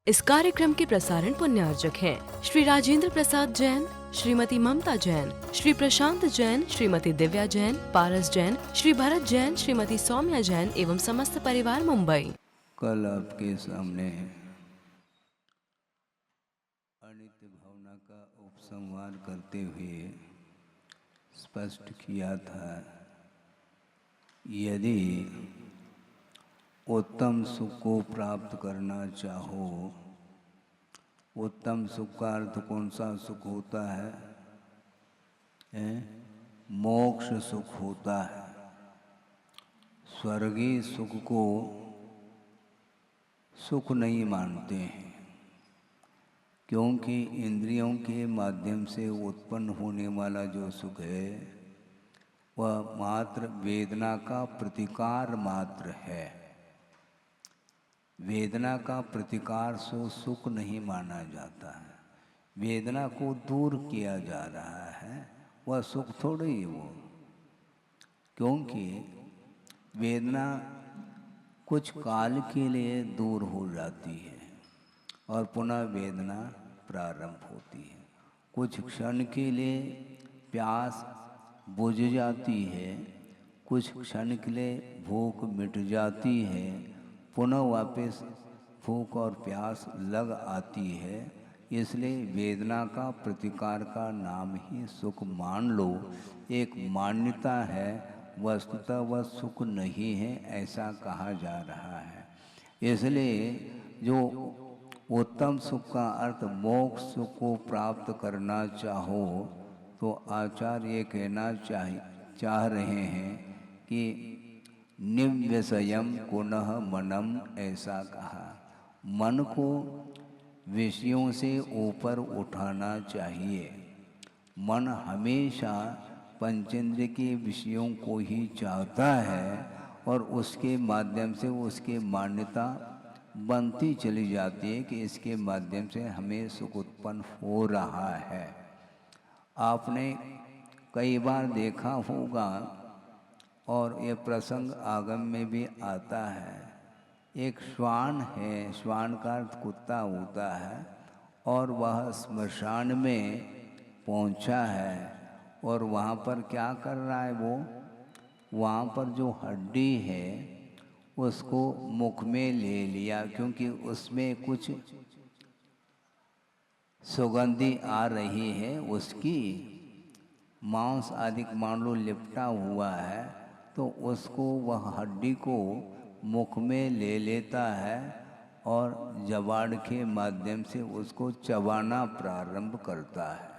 इस कार्यक्रम के प्रसारण पुण्यार्चक हैं श्री राजेंद्र प्रसाद जैन, श्रीमती ममता जैन, श्री प्रशांत जैन, श्रीमती दिव्या जैन, पारस जैन, श्री भरत जैन, श्रीमती सौम्या जैन एवं समस्त परिवार मुंबई। कल आपके सामने अनित्य भावना का उपसंहार करते हुए स्पष्ट किया था, यदि उत्तम सुख को प्राप्त करना चाहो, उत्तम सुख का अर्थ कौन सा सुख होता है? मोक्ष सुख होता है। स्वर्गीय सुख को सुख नहीं मानते हैं, क्योंकि इंद्रियों के माध्यम से उत्पन्न होने वाला जो सुख है वह मात्र वेदना का प्रतिकार मात्र है। वेदना का प्रतिकार से सुख नहीं माना जाता है। वेदना को दूर किया जा रहा है, वह सुख थोड़ी ही वो, क्योंकि वेदना कुछ काल के लिए दूर हो जाती है और पुनः वेदना प्रारंभ होती है। कुछ क्षण के लिए प्यास बुझ जाती है, कुछ क्षण के लिए भूख मिट जाती है, पुनः वापस भूख और प्यास लग आती है। इसलिए वेदना का प्रतिकार का नाम ही सुख मान लो। एक मान्यता है, वस्तुतः वह सुख नहीं है ऐसा कहा जा रहा है। इसलिए जो उत्तम सुख का अर्थ मोक्ष सुख को प्राप्त करना चाहो, तो आचार्य ये कहना चाह रहे हैं कि निव्यसयम पुनः मनम, ऐसा कहा। मन को विषयों से ऊपर उठाना चाहिए। मन हमेशा पंचेंद्र के विषयों को ही चाहता है और उसके माध्यम से उसकी मान्यता बनती चली जाती है कि इसके माध्यम से हमें सुख उत्पन्न हो रहा है। आपने कई बार देखा होगा और ये प्रसंग आगम में भी आता है। एक श्वान है, श्वान का अर्थ कुत्ता होता है, और वह स्मशान में पहुंचा है और वहाँ पर क्या कर रहा है वो? वहाँ पर जो हड्डी है उसको मुख में ले लिया, क्योंकि उसमें कुछ सुगंधी आ रही है, उसकी मांस आदि मान लो लिपटा हुआ है, तो उसको वह हड्डी को मुख में ले लेता है और जबाड़ के माध्यम से उसको चबाना प्रारंभ करता है।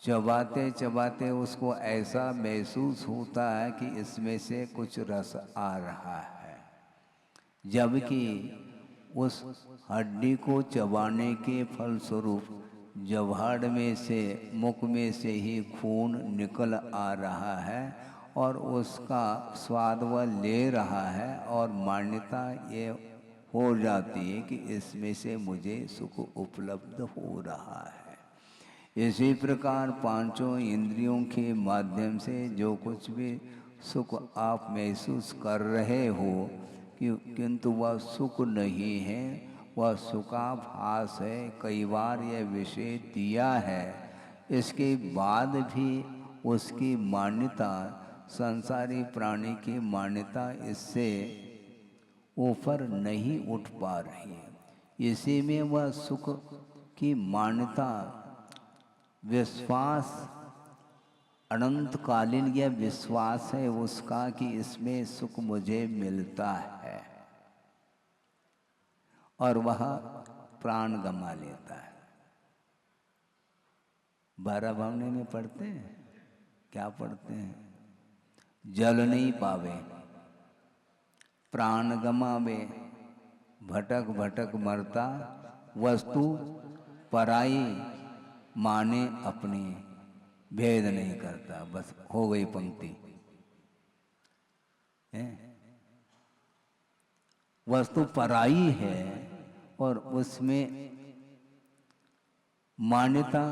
चबाते चबाते उसको ऐसा महसूस होता है कि इसमें से कुछ रस आ रहा है, जबकि उस हड्डी को चबाने के फलस्वरूप जबाड़ में से, मुख में से ही खून निकल आ रहा है और उसका स्वाद वह ले रहा है, और मान्यता ये हो जाती है कि इसमें से मुझे सुख उपलब्ध हो रहा है। इसी प्रकार पांचों इंद्रियों के माध्यम से जो कुछ भी सुख आप महसूस कर रहे हो, किंतु वह सुख नहीं है, वह सुखाभास है। कई बार यह विषय दिया है, इसके बाद भी उसकी मान्यता, संसारी प्राणी की मान्यता इससे ऊपर नहीं उठ पा रही है। इसी में वह सुख की मान्यता, विश्वास, अनंतकालीन यह विश्वास है उसका कि इसमें सुख मुझे मिलता है, और वह प्राण गंवा लेता है। 12 भावने में पढ़ते हैं, क्या पढ़ते हैं? जल नहीं पावे, प्राण गमावे, भटक भटक मरता, वस्तु पराई माने अपनी, भेद नहीं करता। बस हो गई पंक्ति। वस्तु पराई है और उसमें मान्यता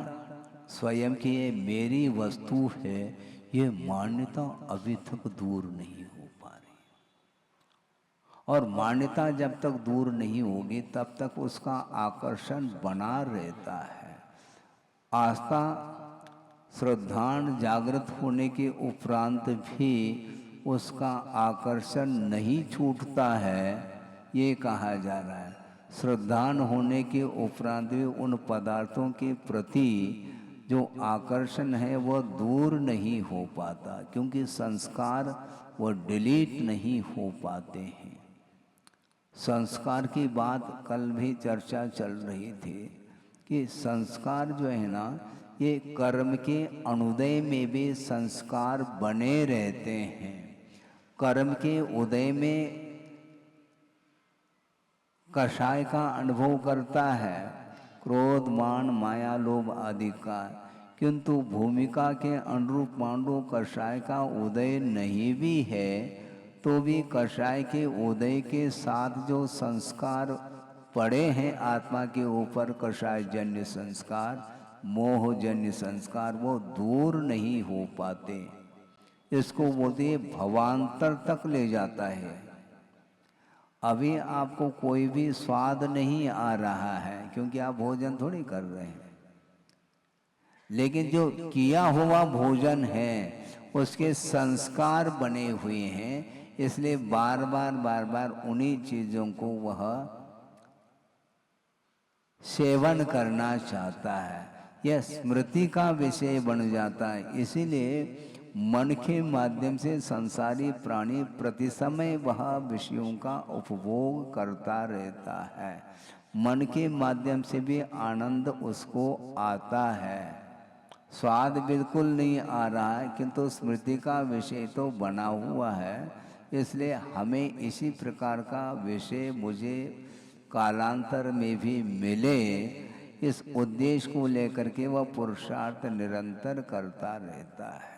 स्वयं की ये मेरी वस्तु है, ये मान्यता अभी तक दूर नहीं हो पा रही। और मान्यता जब तक दूर नहीं होगी तब तक उसका आकर्षण बना रहता है। आस्था श्रद्धान जागृत होने के उपरांत भी उसका आकर्षण नहीं छूटता है, ये कहा जा रहा है। श्रद्धान होने के उपरांत भी उन पदार्थों के प्रति जो आकर्षण है वह दूर नहीं हो पाता, क्योंकि संस्कार वह डिलीट नहीं हो पाते हैं। संस्कार की बात कल भी चर्चा चल रही थी कि संस्कार जो है ना, ये कर्म के अनुदय में भी संस्कार बने रहते हैं। कर्म के उदय में कषाय का अनुभव करता है, क्रोध मान माया लोभ आदि का, किंतु भूमिका के अनुरूप मान लो कषाय का उदय नहीं भी है तो भी कषाय के उदय के साथ जो संस्कार पड़े हैं आत्मा के ऊपर, कषाय जन्य संस्कार, मोह जन्य संस्कार, वो दूर नहीं हो पाते। इसको बोलते हैं भवांतर तक ले जाता है। अभी आपको कोई भी स्वाद नहीं आ रहा है क्योंकि आप भोजन थोड़ी कर रहे हैं, लेकिन जो किया हुआ भोजन है उसके संस्कार बने हुए हैं, इसलिए बार बार उन्हीं चीजों को वह सेवन करना चाहता है। यह स्मृति का विषय बन जाता है। इसीलिए मन के माध्यम से संसारी प्राणी प्रति समय वह विषयों का उपभोग करता रहता है। मन के माध्यम से भी आनंद उसको आता है। स्वाद बिल्कुल नहीं आ रहा है किंतु स्मृति का विषय तो बना हुआ है, इसलिए हमें इसी प्रकार का विषय मुझे कालांतर में भी मिले, इस उद्देश्य को लेकर के वह पुरुषार्थ निरंतर करता रहता है।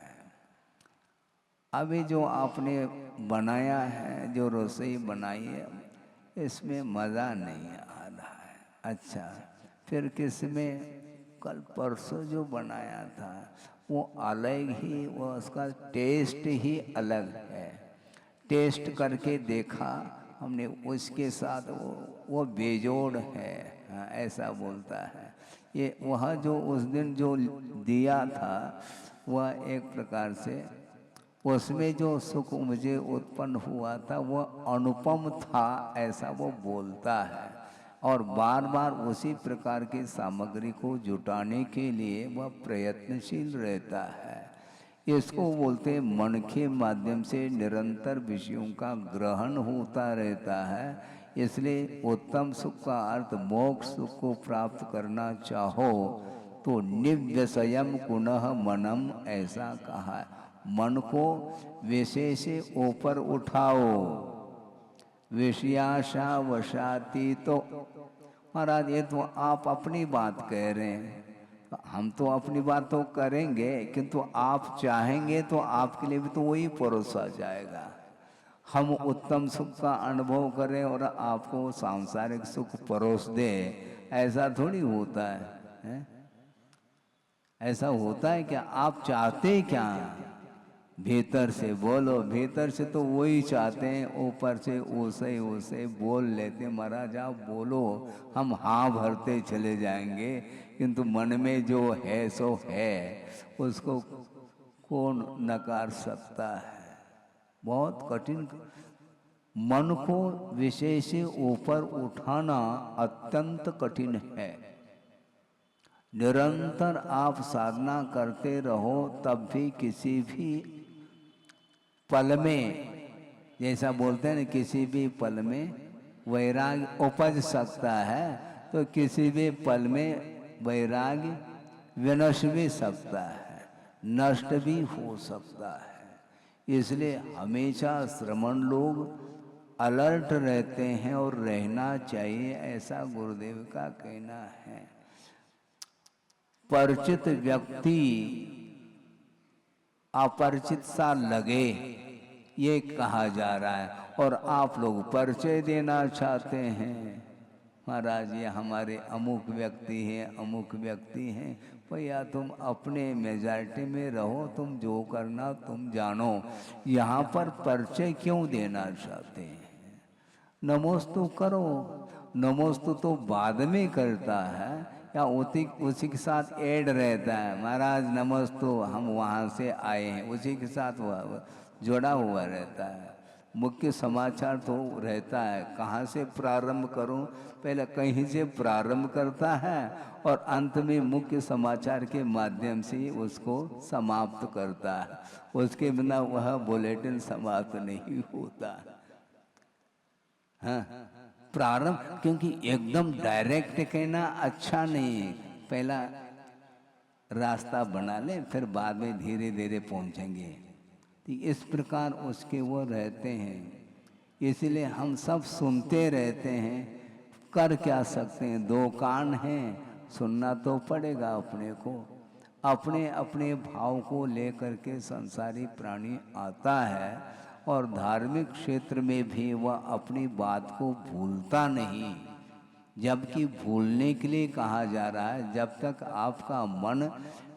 अभी जो आपने बनाया है, जो रसोई बनाई है, इसमें मज़ा नहीं आ रहा है। अच्छा, फिर किसमें कल परसों जो बनाया था वो अलग ही, वो उसका टेस्ट ही अलग है। टेस्ट करके देखा हमने, उसके साथ वो बेजोड़ है, हाँ, ऐसा बोलता है। ये वह जो उस दिन जो दिया था वह एक प्रकार से उसमें जो सुख मुझे उत्पन्न हुआ था वह अनुपम था, ऐसा वो बोलता है। और बार बार उसी प्रकार की सामग्री को जुटाने के लिए वह प्रयत्नशील रहता है। इसको बोलते हैं मन के माध्यम से निरंतर विषयों का ग्रहण होता रहता है। इसलिए उत्तम सुख का अर्थ मोक्ष सुख को प्राप्त करना चाहो तो निव्यसयम पुनः मनम, ऐसा कहा है। मन को विषय से ऊपर उठाओ, विषयाशा वशाती। तो महाराज ये तो आप अपनी बात कह रहे हैं, हम तो अपनी बात तो करेंगे, किंतु आप चाहेंगे तो आपके लिए भी तो वही परोसा जाएगा। हम उत्तम सुख का अनुभव करें और आपको सांसारिक सुख परोस दे, ऐसा थोड़ी होता है? ऐसा होता है क्या? आप चाहते क्या? भीतर से बोलो। भीतर से तो वही चाहते हैं, ऊपर से उसे बोल लेते। महाराज आप बोलो, हम हाँ भरते चले जाएंगे, किंतु मन में जो है सो है, उसको कौन नकार सकता है? बहुत कठिन। मन को विषय से ऊपर उठाना अत्यंत कठिन है। निरंतर आप साधना करते रहो तब भी किसी भी पल में, जैसा बोलते हैं ना, किसी भी पल में वैराग्य उपज सकता है, तो किसी भी पल में वैराग्य विनष्ट भी सकता है, नष्ट भी हो सकता है। इसलिए हमेशा श्रमण लोग अलर्ट रहते हैं और रहना चाहिए, ऐसा गुरुदेव का कहना है। परिचित व्यक्ति अपरिचित सा लगे, ये कहा जा रहा है। और आप लोग परिचय देना चाहते हैं, महाराज ये हमारे अमुक व्यक्ति हैं, अमुक व्यक्ति हैं। भैया तुम अपने मेजॉरिटी में रहो, तुम जो करना तुम जानो। यहाँ पर परिचय क्यों देना चाहते हैं? नमोस्तु करो। नमोस्तु तो बाद में करता है या उसी के साथ ऐड रहता है, महाराज नमोस्तु हम वहाँ से आए हैं, उसी के साथ वह जुड़ा हुआ रहता है। मुख्य समाचार तो रहता है, कहाँ से प्रारंभ करूं, पहले कहीं से प्रारंभ करता है और अंत में मुख्य समाचार के माध्यम से उसको समाप्त करता है। उसके बिना वह बुलेटिन समाप्त नहीं होता। हाँ, प्रारंभ, क्योंकि एकदम डायरेक्ट कहना अच्छा नहीं है, पहला रास्ता बना ले फिर बाद में धीरे धीरे पहुंचेंगे। इस प्रकार उसके वो रहते हैं, इसलिए हम सब सुनते रहते हैं, कर क्या सकते हैं, दो कान हैं, सुनना तो पड़ेगा अपने को। अपने अपने भाव को लेकर के संसारी प्राणी आता है और धार्मिक क्षेत्र में भी वह अपनी बात को भूलता नहीं, जबकि भूलने के लिए कहा जा रहा है जब तक आपका मन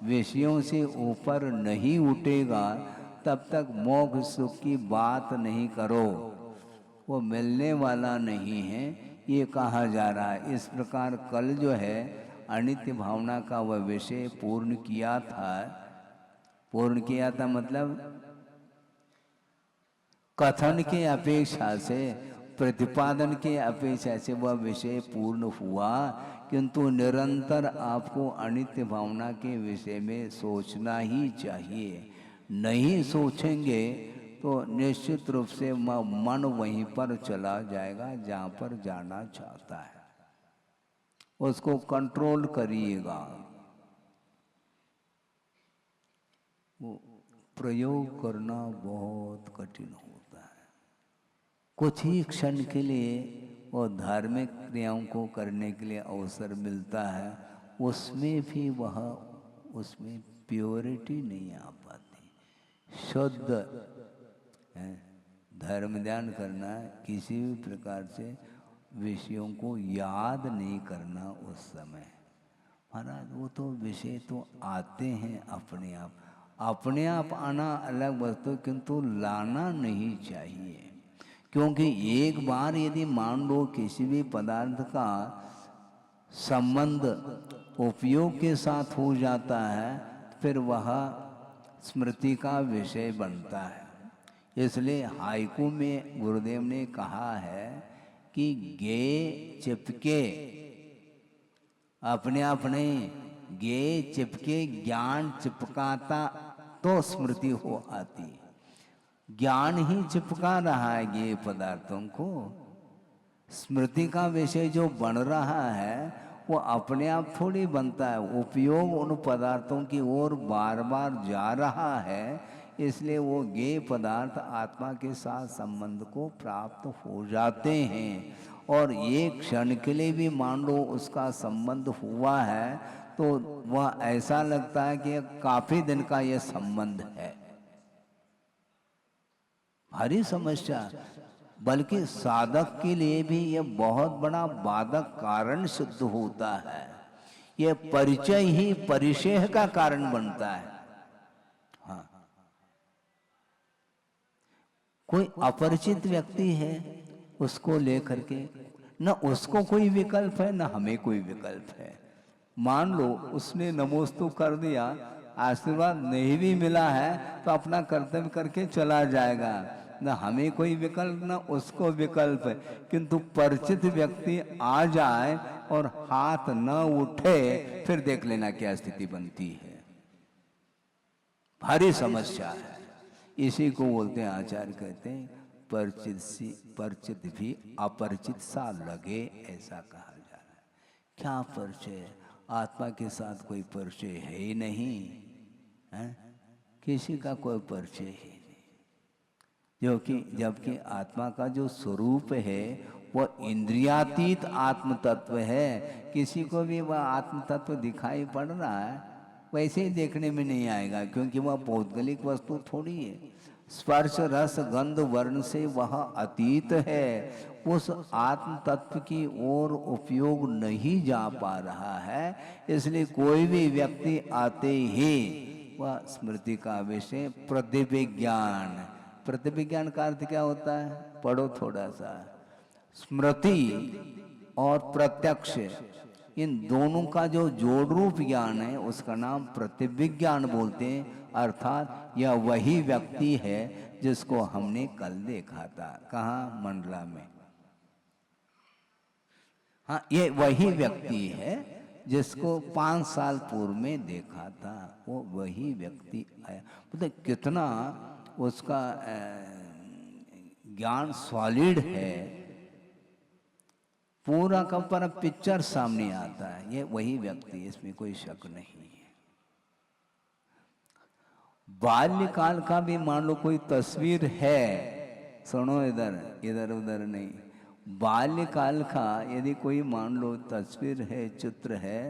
विषयों से ऊपर नहीं उठेगा तब तक मोक्ष सुख की बात नहीं करो, वो मिलने वाला नहीं है, ये कहा जा रहा है। इस प्रकार कल जो है अनित्य भावना का वह विषय पूर्ण किया था मतलब कथन के अपेक्षा से, प्रतिपादन के अपेक्षा से वह विषय पूर्ण हुआ, किंतु निरंतर आपको अनित्य भावना के विषय में सोचना ही चाहिए। नहीं सोचेंगे तो निश्चित रूप से मन वहीं पर चला जाएगा जहाँ पर जाना चाहता है, उसको कंट्रोल करिएगा। वो प्रयोग करना बहुत कठिन होता है। कुछ ही क्षण के लिए वो धार्मिक क्रियाओं को करने के लिए अवसर मिलता है, उसमें भी वह उसमें प्योरिटी नहीं आ पाती। शुद्ध धर्म ध्यान करना, किसी भी प्रकार से विषयों को याद नहीं करना उस समय। महाराज वो तो विषय तो आते हैं अपने आप आना अलग वस्तु, किंतु लाना नहीं चाहिए। क्योंकि एक बार यदि मान लो किसी भी पदार्थ का संबंध उपयोग के साथ हो जाता है, फिर वह स्मृति का विषय बनता है। इसलिए हाइकू में गुरुदेव ने कहा है कि गे चिपके, अपने अपने गे चिपके, ज्ञान चिपकाता तो स्मृति हो आती। ज्ञान ही चिपका रहा है ये पदार्थों को, स्मृति का विषय जो बन रहा है वो अपने आप थोड़ी बनता है, उपयोग उन पदार्थों की ओर बार बार जा रहा है, इसलिए वो ज्ञेय पदार्थ आत्मा के साथ संबंध को प्राप्त हो जाते हैं। और एक क्षण के लिए भी मान लो उसका संबंध हुआ है तो वह ऐसा लगता है कि काफी दिन का यह संबंध है। भारी समस्या, बल्कि साधक के लिए भी यह बहुत बड़ा बाधक कारण सिद्ध होता है। यह परिचय ही परिचय का कारण बनता है। हाँ, कोई अपरिचित व्यक्ति है, उसको लेकर के न उसको कोई विकल्प है न हमें कोई विकल्प है। मान लो उसने नमोस्तु कर दिया, आशीर्वाद नहीं भी मिला है तो अपना कर्तव्य करके चला जाएगा, न हमें कोई विकल्प न उसको विकल्प है। किंतु परिचित व्यक्ति आ जाए और हाथ न उठे, फिर देख लेना क्या स्थिति बनती है। भारी समस्या है। इसी को बोलते हैं, आचार्य कहते हैं परिचित भी अपरिचित सा लगे, ऐसा कहा जा रहा है। क्या परिचय, आत्मा के साथ कोई परिचय है ही नहीं है, किसी का कोई परिचय ही नहीं। जबकि आत्मा का जो स्वरूप है वह इंद्रियातीत आत्म तत्व है। किसी को भी वह आत्म तत्व दिखाई पड़ रहा है, वैसे ही देखने में नहीं आएगा, क्योंकि वह भौगोलिक वस्तु थोड़ी है। स्पर्श रस गंध वर्ण से वह अतीत है, उस आत्म तत्व की ओर उपयोग नहीं जा पा रहा है। इसलिए कोई भी व्यक्ति आते ही वह स्मृति का विषय प्रतिविज्ञान। प्रतिविज्ञान का अर्थ क्या होता है, पढ़ो थोड़ा सा। स्मृति और प्रत्यक्ष, इन दोनों का जो जोड़ रूप ज्ञान है उसका नाम प्रतिविज्ञान बोलते हैं। अर्थात यह वही व्यक्ति है जिसको हमने कल देखा था। कहाँ? मंडला में। हाँ, ये वही व्यक्ति है जिसको 5 साल पूर्व में देखा था, वो वही व्यक्ति आया। मतलब कितना उसका ज्ञान सॉलिड है, पूरा का पूरा पिक्चर सामने आता है। ये वही व्यक्ति, इसमें कोई शक नहीं है। बाल्यकाल का भी मान लो कोई तस्वीर है, सुनो इधर इधर उधर नहीं, बाल्यकाल का यदि कोई मान लो तस्वीर है, चित्र है,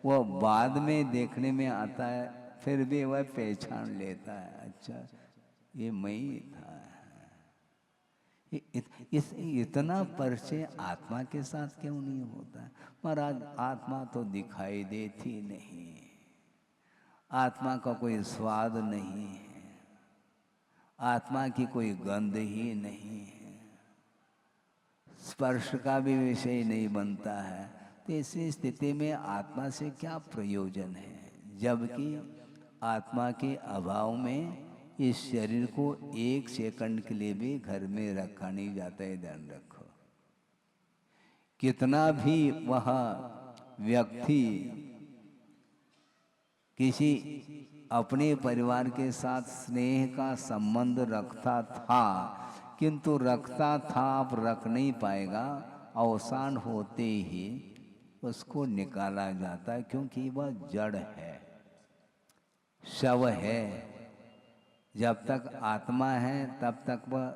वह बाद में देखने में आता है, फिर भी वह पहचान लेता है, अच्छा ये मैं ही था। इतना परिचय आत्मा के साथ क्यों नहीं होता है? महाराज आत्मा तो दिखाई देती नहीं, आत्मा का कोई स्वाद नहीं है, आत्मा की कोई गंध ही नहीं है, स्पर्श का भी विषय नहीं बनता है। तो ऐसी स्थिति में आत्मा से क्या प्रयोजन है? जबकि आत्मा के अभाव में इस शरीर को 1 सेकंड के लिए भी घर में रखा नहीं जाता है, ध्यान रखो। कितना भी वह व्यक्ति किसी अपने परिवार के साथ स्नेह का संबंध रखता था, किंतु रखता था, अब रख नहीं पाएगा, अवसान होते ही उसको निकाला जाता है, क्योंकि वह जड़ है, शव है। जब तक आत्मा है तब तक वह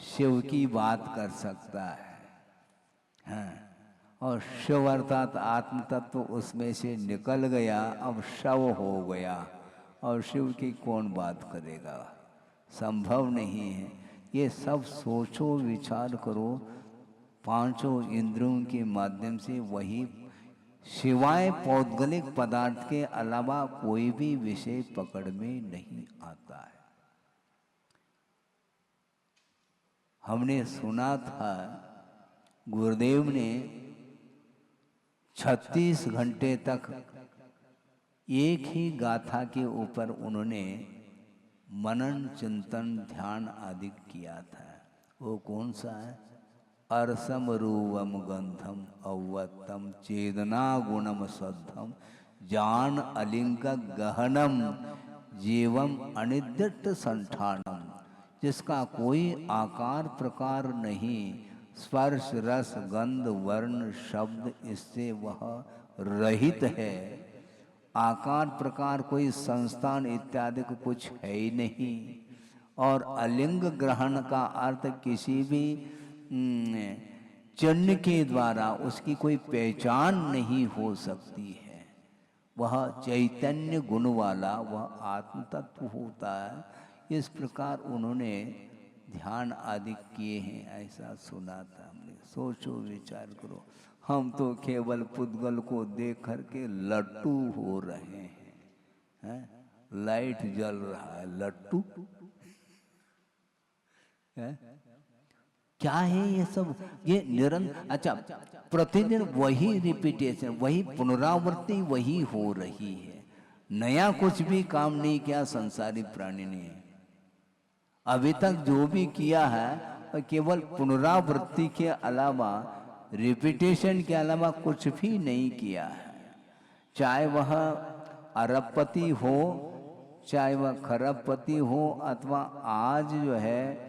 शिव की बात कर सकता है, हाँ। और शिव अर्थात आत्म तत्व उसमें से निकल गया, अब शव हो गया, और शिव की कौन बात करेगा? संभव नहीं है। ये सब सोचो, विचार करो, 5 इंद्रियों के माध्यम से वही, सिवाय पौद्गलिक पदार्थ के अलावा कोई भी विषय पकड़ में नहीं आता है। हमने सुना था गुरुदेव ने 36 घंटे तक एक ही गाथा के ऊपर उन्होंने मनन, चिंतन, ध्यान आदि किया था। वो कौन सा है? अरसम रूवम गंधम अवतम चेदना गुणम सद्धम जान अलिंग गहनम जीवम अनिद्यट संठानम। जिसका कोई आकार प्रकार नहीं, स्पर्श रस गंध वर्ण शब्द, इससे वह रहित है। आकार प्रकार कोई संस्थान इत्यादि को कुछ है ही नहीं। और अलिंग ग्रहण का अर्थ किसी भी चिन्ह के द्वारा उसकी कोई पहचान नहीं हो सकती है। वह चैतन्य गुण वाला वह आत्म तत्व होता है। इस प्रकार उन्होंने ध्यान आदि किए हैं, ऐसा सुना था हमने। सोचो, विचार करो, हम तो केवल पुद्गल को देख करके लट्टू हो रहे हैं। लाइट जल रहा है, लट्टू है? क्या है ये सब? ये निरंतर, अच्छा, प्रतिदिन वही रिपीटेशन, वही पुनरावृत्ति वही हो रही है। नया कुछ भी काम नहीं किया संसारी प्राणी ने। अभी तक जो भी किया है केवल पुनरावृत्ति के अलावा, रिपीटेशन के अलावा कुछ भी नहीं किया है। चाहे वह अरबपति हो, चाहे वह खरबपति हो, अथवा आज जो है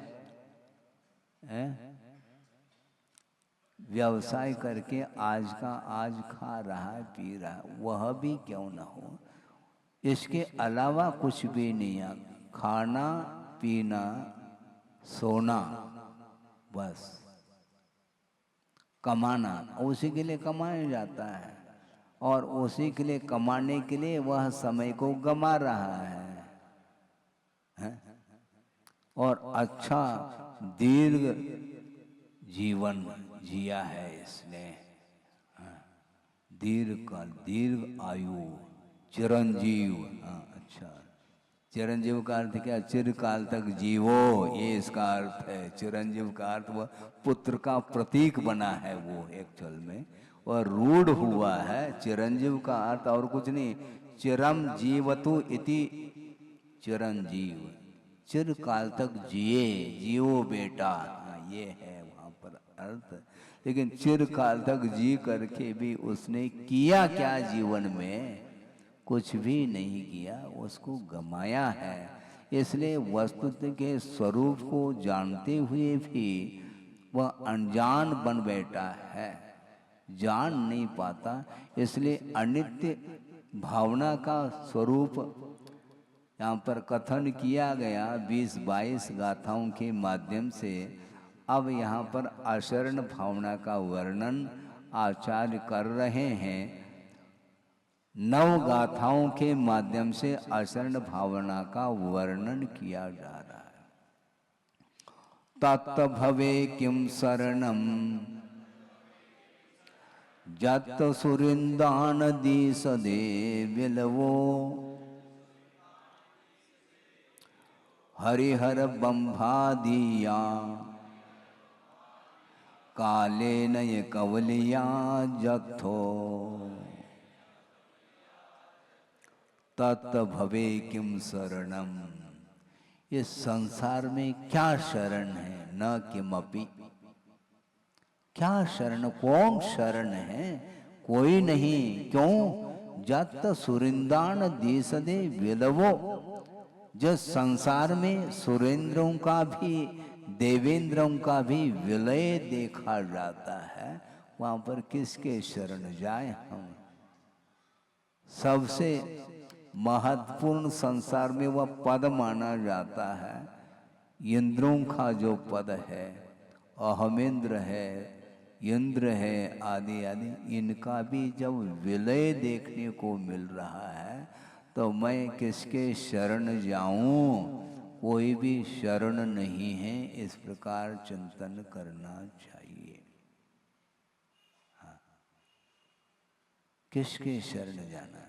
व्यवसाय करके आज का आज खा रहा है, पी रहा है, वह भी क्यों ना हो। इसके अलावा कुछ भी नहीं है। खाना पीना सोना, बस कमाना, उसी के लिए कमाया जाता है, और उसी के लिए कमाने के लिए वह समय को गमा रहा है? और अच्छा दीर्घ जीवन जिया है इसने, दीर्घ काल, दीर्घ आयु, चिरंजीव। अच्छा, चिरंजीव का अर्थ क्या? चिरकाल तक जीवो, ये इसका अर्थ है। चिरंजीव का अर्थ वह पुत्र का प्रतीक बना है वो एक्चुअल में, और रूढ़ हुआ है। चिरंजीव का अर्थ और कुछ नहीं, चिरम जीवतु इति चिरंजीव, चिरकाल तक जिए, जियो बेटा, ये है वहाँ पर अर्थ। लेकिन चिरकाल तक जी करके भी उसने किया क्या जीवन में? कुछ भी नहीं किया, उसको गमाया है। इसलिए वस्तु के स्वरूप को जानते हुए भी वह अनजान बन बैठा है, जान नहीं पाता। इसलिए अनित्य भावना का स्वरूप यहाँ पर कथन किया गया 20-22 गाथाओं के माध्यम से। अब यहाँ पर अशरण भावना का वर्णन आचार्य कर रहे हैं। 9 गाथाओं के माध्यम से अशरण भावना का वर्णन किया जा रहा है। तत् भवे किम शरणम जत सुरिंदान दिसदे विलवो हरिहर बंभादिया काले नय कवलिया जत्थो तत् भवे किम शरणम। इस संसार में क्या शरण है? न किमपि। क्या शरण? कौन शरण है? कोई नहीं। क्यों? जत सुरिंदान दिसदे विलवो, जो संसार में सुरेंद्रों का भी देवेंद्रों का भी विलय देखा जाता है, वहां पर किसके शरण जाए हम? सबसे महत्वपूर्ण संसार में वह पद माना जाता है, इंद्रों का जो पद है, अहमेंद्र है, इंद्र है, आदि आदि, इनका भी जब विलय देखने को मिल रहा है तो मैं किसके शरण जाऊं? कोई भी शरण नहीं है। इस प्रकार चिंतन करना चाहिए। हाँ। किसके शरण जाना?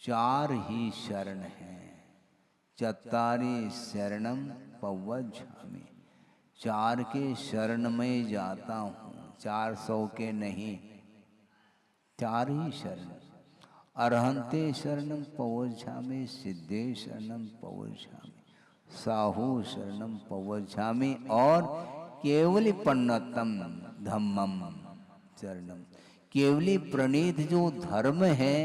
4 ही शरण हैं। चत्तारि शरणम पवज्झामि, 4 के शरण में जाता हूँ, 400 के नहीं, 4 ही शरण। अरहंते शरणम पवज्झामि, सिद्धे शरणम पवज्झामि, साहू शरणम पवज्झामि, और केवली पन्नतम धम्मम शरणम। केवली प्रणीत जो धर्म है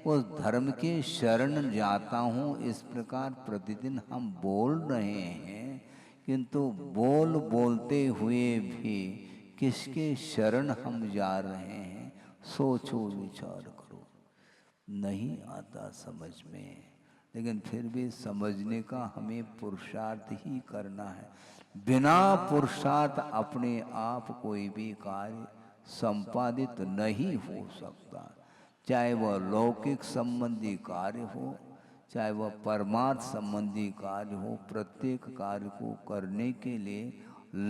उस धर्म के शरण जाता हूँ। इस प्रकार प्रतिदिन हम बोल रहे हैं, किंतु बोलते हुए भी किसके शरण हम जा रहे हैं? सोचो, विचार करो। नहीं आता समझ में, लेकिन फिर भी समझने का हमें पुरुषार्थ ही करना है। बिना पुरुषार्थ अपने आप कोई भी कार्य संपादित नहीं हो सकता। चाहे वह लौकिक संबंधी कार्य हो, चाहे वह परमार्थ संबंधी कार्य हो, प्रत्येक कार्य को करने के लिए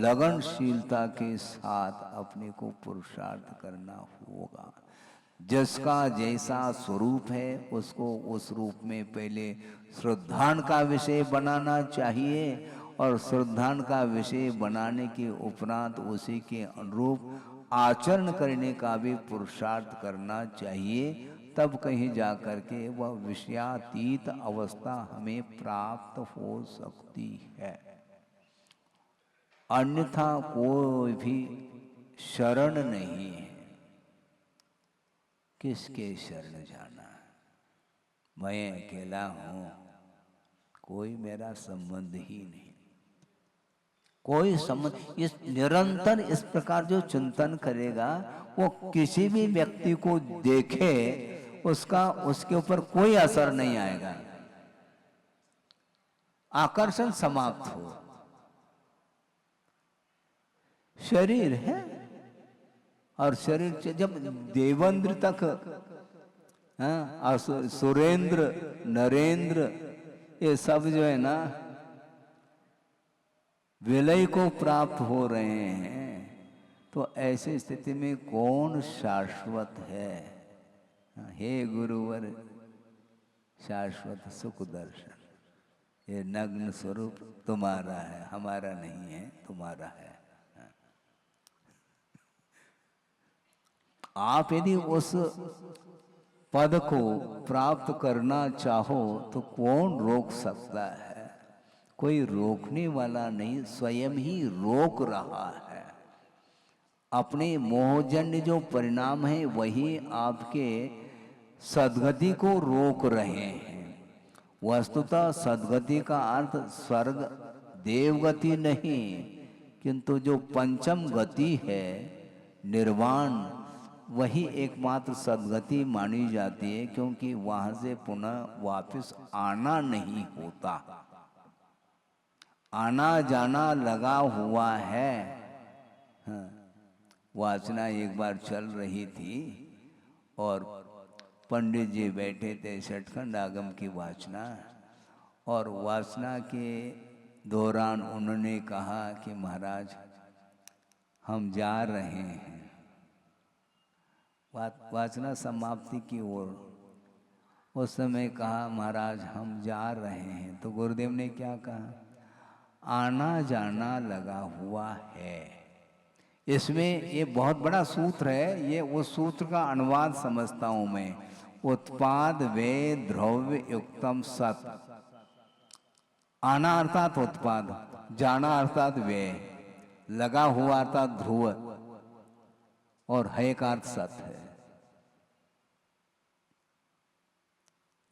लगनशीलता के साथ अपने को पुरुषार्थ करना होगा। जिसका जैसा स्वरूप है उसको उस रूप में पहले श्रद्धान का विषय बनाना चाहिए, और श्रद्धान का विषय बनाने के उपरांत उसी के अनुरूप आचरण करने का भी पुरुषार्थ करना चाहिए। तब कहीं जाकर के वह विषयातीत अवस्था हमें प्राप्त हो सकती है। अन्यथा कोई भी शरण नहीं है। किसके शरण जाना? मैं अकेला हूं, कोई मेरा संबंध ही नहीं, कोई संबंध। इस निरंतर इस प्रकार जो चिंतन करेगा वो किसी भी व्यक्ति को देखे उसका उसके ऊपर कोई असर नहीं आएगा। आकर्षण समाप्त हो। शरीर है, और शरीर से जब देवेंद्र तक, सुरेंद्र, नरेंद्र, ये सब जो है ना विलय को प्राप्त हो रहे हैं, तो ऐसी स्थिति में कौन शाश्वत है? हे गुरुवर शाश्वत सुख दर्शन। ये नग्न स्वरूप तुम्हारा है, हमारा नहीं है, तुम्हारा है। आप यदि उस पद को प्राप्त करना चाहो तो कौन रोक सकता है? कोई रोकने वाला नहीं, स्वयं ही रोक रहा है। अपने मोहजन्य जो परिणाम है वही आपके सद्गति को रोक रहे हैं। वस्तुतः सद्गति का अर्थ स्वर्ग देवगति नहीं, किंतु जो पंचम गति है निर्वाण, वही एकमात्र सद्गति मानी जाती है, क्योंकि वहां से पुनः वापस आना नहीं होता। आना जाना लगा हुआ है। हाँ। वासना एक बार चल रही थी और पंडित जी बैठे थे, षटखंड आगम की वासना, और वासना के दौरान उन्होंने कहा कि महाराज हम जा रहे हैं। वासना समाप्ति की ओर उस समय कहा महाराज हम जा रहे हैं, तो गुरुदेव ने क्या कहा? आना जाना लगा हुआ है। इसमें ये बहुत बड़ा सूत्र है, ये उस सूत्र का अनुवाद समझता हूं मैं। उत्पाद वे द्रव्य युक्तम सत। आना अर्थात उत्पाद, जाना अर्थात व्यय, लगा हुआ अर्थात ध्रुव, और है का अर्थ सत है।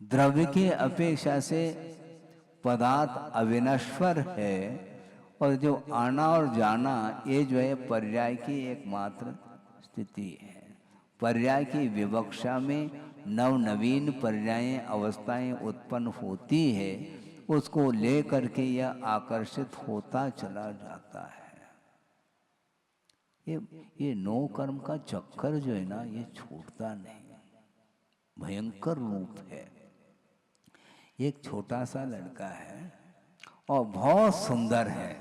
द्रव्य की अपेक्षा से पदार्थ अविनश्वर है, और जो आना और जाना ये जो है पर्याय की एकमात्र स्थिति है। पर्याय की विवक्षा में नव नवीन पर्याय अवस्थाएं उत्पन्न होती है, उसको ले करके यह आकर्षित होता चला जाता है। ये नौ कर्म का चक्कर जो है ना, ये छूटता नहीं, भयंकर रूप है। एक छोटा सा लड़का है और बहुत सुंदर है।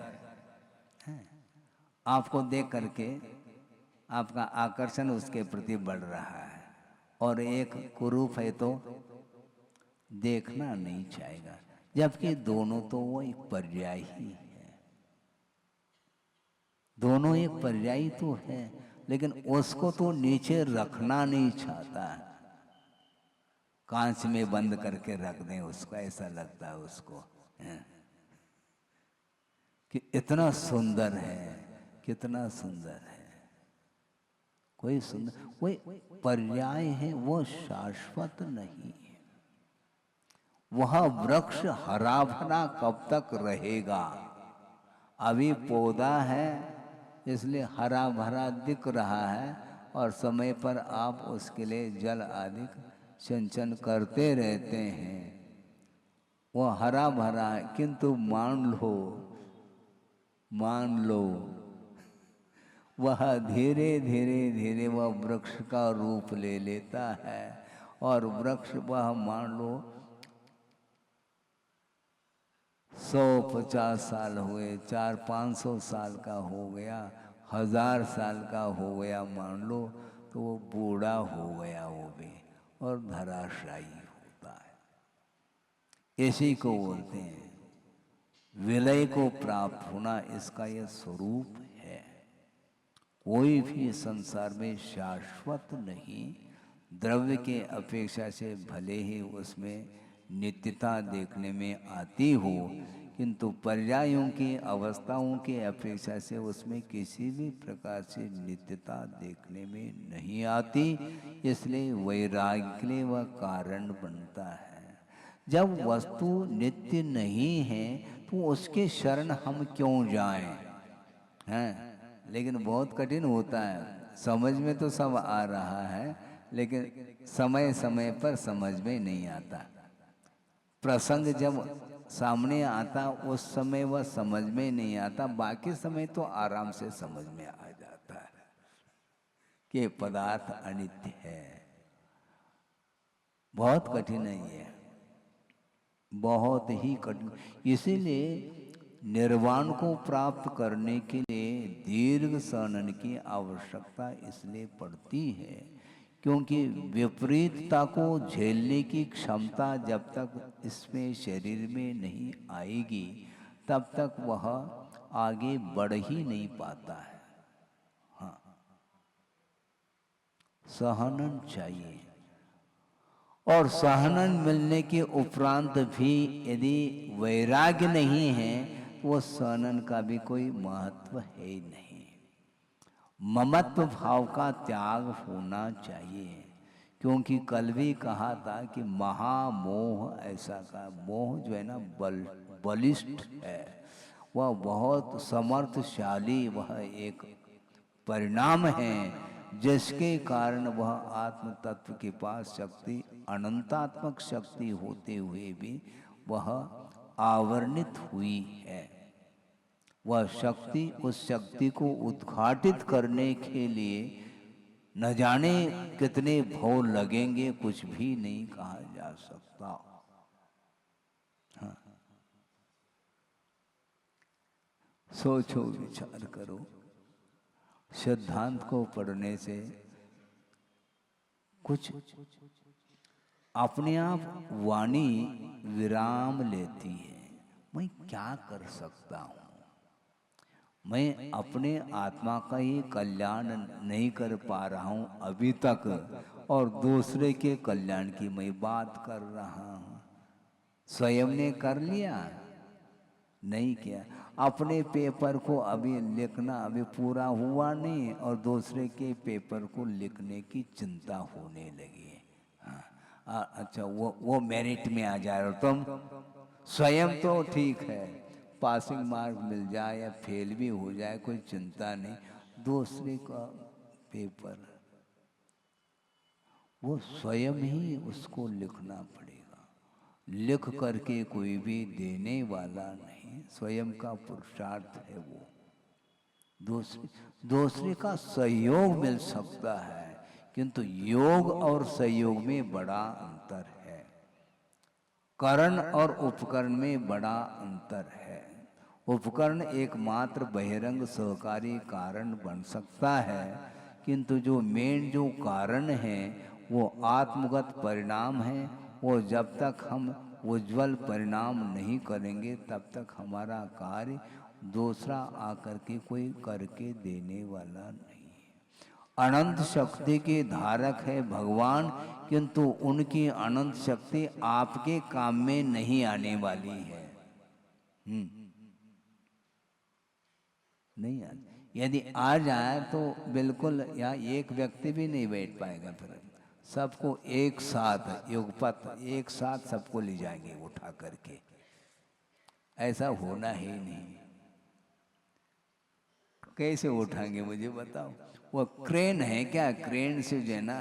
आपको देख करके आपका आकर्षण उसके प्रति बढ़ रहा है, और एक कुरूप है तो देखना नहीं चाहेगा, जबकि दोनों तो वो एक पर्याय ही है। दोनों एक पर्याय तो है, लेकिन उसको तो नीचे रखना नहीं चाहता। कांच में बंद करके रख दें उसको, ऐसा लगता है उसको कि इतना सुंदर है, कितना सुंदर है। कोई सुंदर, कोई पर्याय है, वो शाश्वत नहीं है। वह वृक्ष हरा भरा कब तक रहेगा? अभी पौधा है इसलिए हरा भरा दिख रहा है, और समय पर आप उसके लिए जल आदि सिंचन करते रहते हैं, वो हरा भरा है। किंतु मान लो वह धीरे धीरे धीरे वह वृक्ष का रूप ले लेता है, और वृक्ष वह मान लो 150 साल हुए, 400-500 साल का हो गया, 1000 साल का हो गया मान लो, तो वो बूढ़ा हो गया वो भी, और धराशायी होता है। इसी को बोलते हैं विलय को प्राप्त होना, इसका यह स्वरूप है। कोई भी संसार में शाश्वत नहीं। द्रव्य के अपेक्षा से भले ही उसमें नित्यता देखने में आती हो, किंतु पर्यायों की अवस्थाओं के अपेक्षा से उसमें किसी भी प्रकार से नित्यता देखने में नहीं आती। इसलिए वैराग्य के लिए वह कारण बनता है। जब वस्तु नित्य नहीं है तो उसके शरण हम क्यों जाएं? हैं? लेकिन बहुत कठिन होता है। समझ में तो सब आ रहा है, लेकिन समय समय पर समझ में नहीं आता। प्रसंग जब सामने आता उस समय वह समझ में नहीं आता, बाकी समय तो आराम से समझ में आ जाता है कि पदार्थ अनित्य है। बहुत कठिन है ये, बहुत ही कठिन। इसीलिए निर्वाण को प्राप्त करने के लिए दीर्घ सहनन की आवश्यकता इसलिए पड़ती है, क्योंकि विपरीतता को झेलने की क्षमता जब तक इसमें शरीर में नहीं आएगी तब तक वह आगे बढ़ ही नहीं पाता है। हाँ, सहनन चाहिए, और सहनन मिलने के उपरांत भी यदि वैराग्य नहीं है तो वो सहनन का भी कोई महत्व है ही नहीं। ममत्व भाव का त्याग होना चाहिए, क्योंकि कल भी कहा था कि महामोह ऐसा का मोह जो है ना बलिष्ठ है, वह बहुत समर्थशाली, वह एक परिणाम है जिसके कारण वह आत्म तत्व के पास शक्ति, अनंतात्मक शक्ति होते हुए भी वह आवरणित हुई है। वह शक्ति, उस शक्ति को उद्घाटित करने के लिए न जाने कितने भव लगेंगे, कुछ भी नहीं कहा जा सकता। हाँ, सोचो, विचार करो। सिद्धांत को पढ़ने से कुछ अपने आप वाणी विराम लेती है। मैं क्या कर सकता हूँ, मैं अपने आत्मा का ही कल्याण नहीं कर पा रहा हूँ अभी तक, और दूसरे के कल्याण की मैं बात कर रहा हूँ। स्वयं ने कर लिया? नहीं किया। अपने पेपर को अभी लिखना अभी पूरा हुआ नहीं, और दूसरे के पेपर को लिखने की चिंता होने लगी है। हाँ, अच्छा, वो मेरिट में आ जाए, और तुम स्वयं तो ठीक है, पासिंग मार्क मिल जाए या फेल भी हो जाए, कोई चिंता नहीं। दूसरे का पेपर वो स्वयं ही उसको लिखना पड़ेगा। लिख करके कोई भी देने वाला नहीं, स्वयं का पुरुषार्थ है वो। दूसरे का सहयोग मिल सकता है, किंतु योग और सहयोग में बड़ा अंतर है। करण और उपकरण में बड़ा अंतर है। उपकरण एकमात्र बहिरंग सहकारी कारण बन सकता है, किंतु जो मेन जो कारण है वो आत्मगत परिणाम है। वो जब तक हम उज्जवल परिणाम नहीं करेंगे तब तक हमारा कार्य दूसरा आकर के कोई करके देने वाला नहीं है। अनंत शक्ति के धारक है भगवान, किंतु उनकी अनंत शक्ति आपके काम में नहीं आने वाली है। नहीं आती। यदि आ जाए तो बिल्कुल यहाँ एक व्यक्ति भी नहीं बैठ पाएगा, फिर सबको एक साथ युगपत एक साथ सबको ले जाएंगे उठा करके। ऐसा होना ही नहीं। कैसे उठाएंगे मुझे बताओ? वो क्रेन है क्या? क्रेन से जो है ना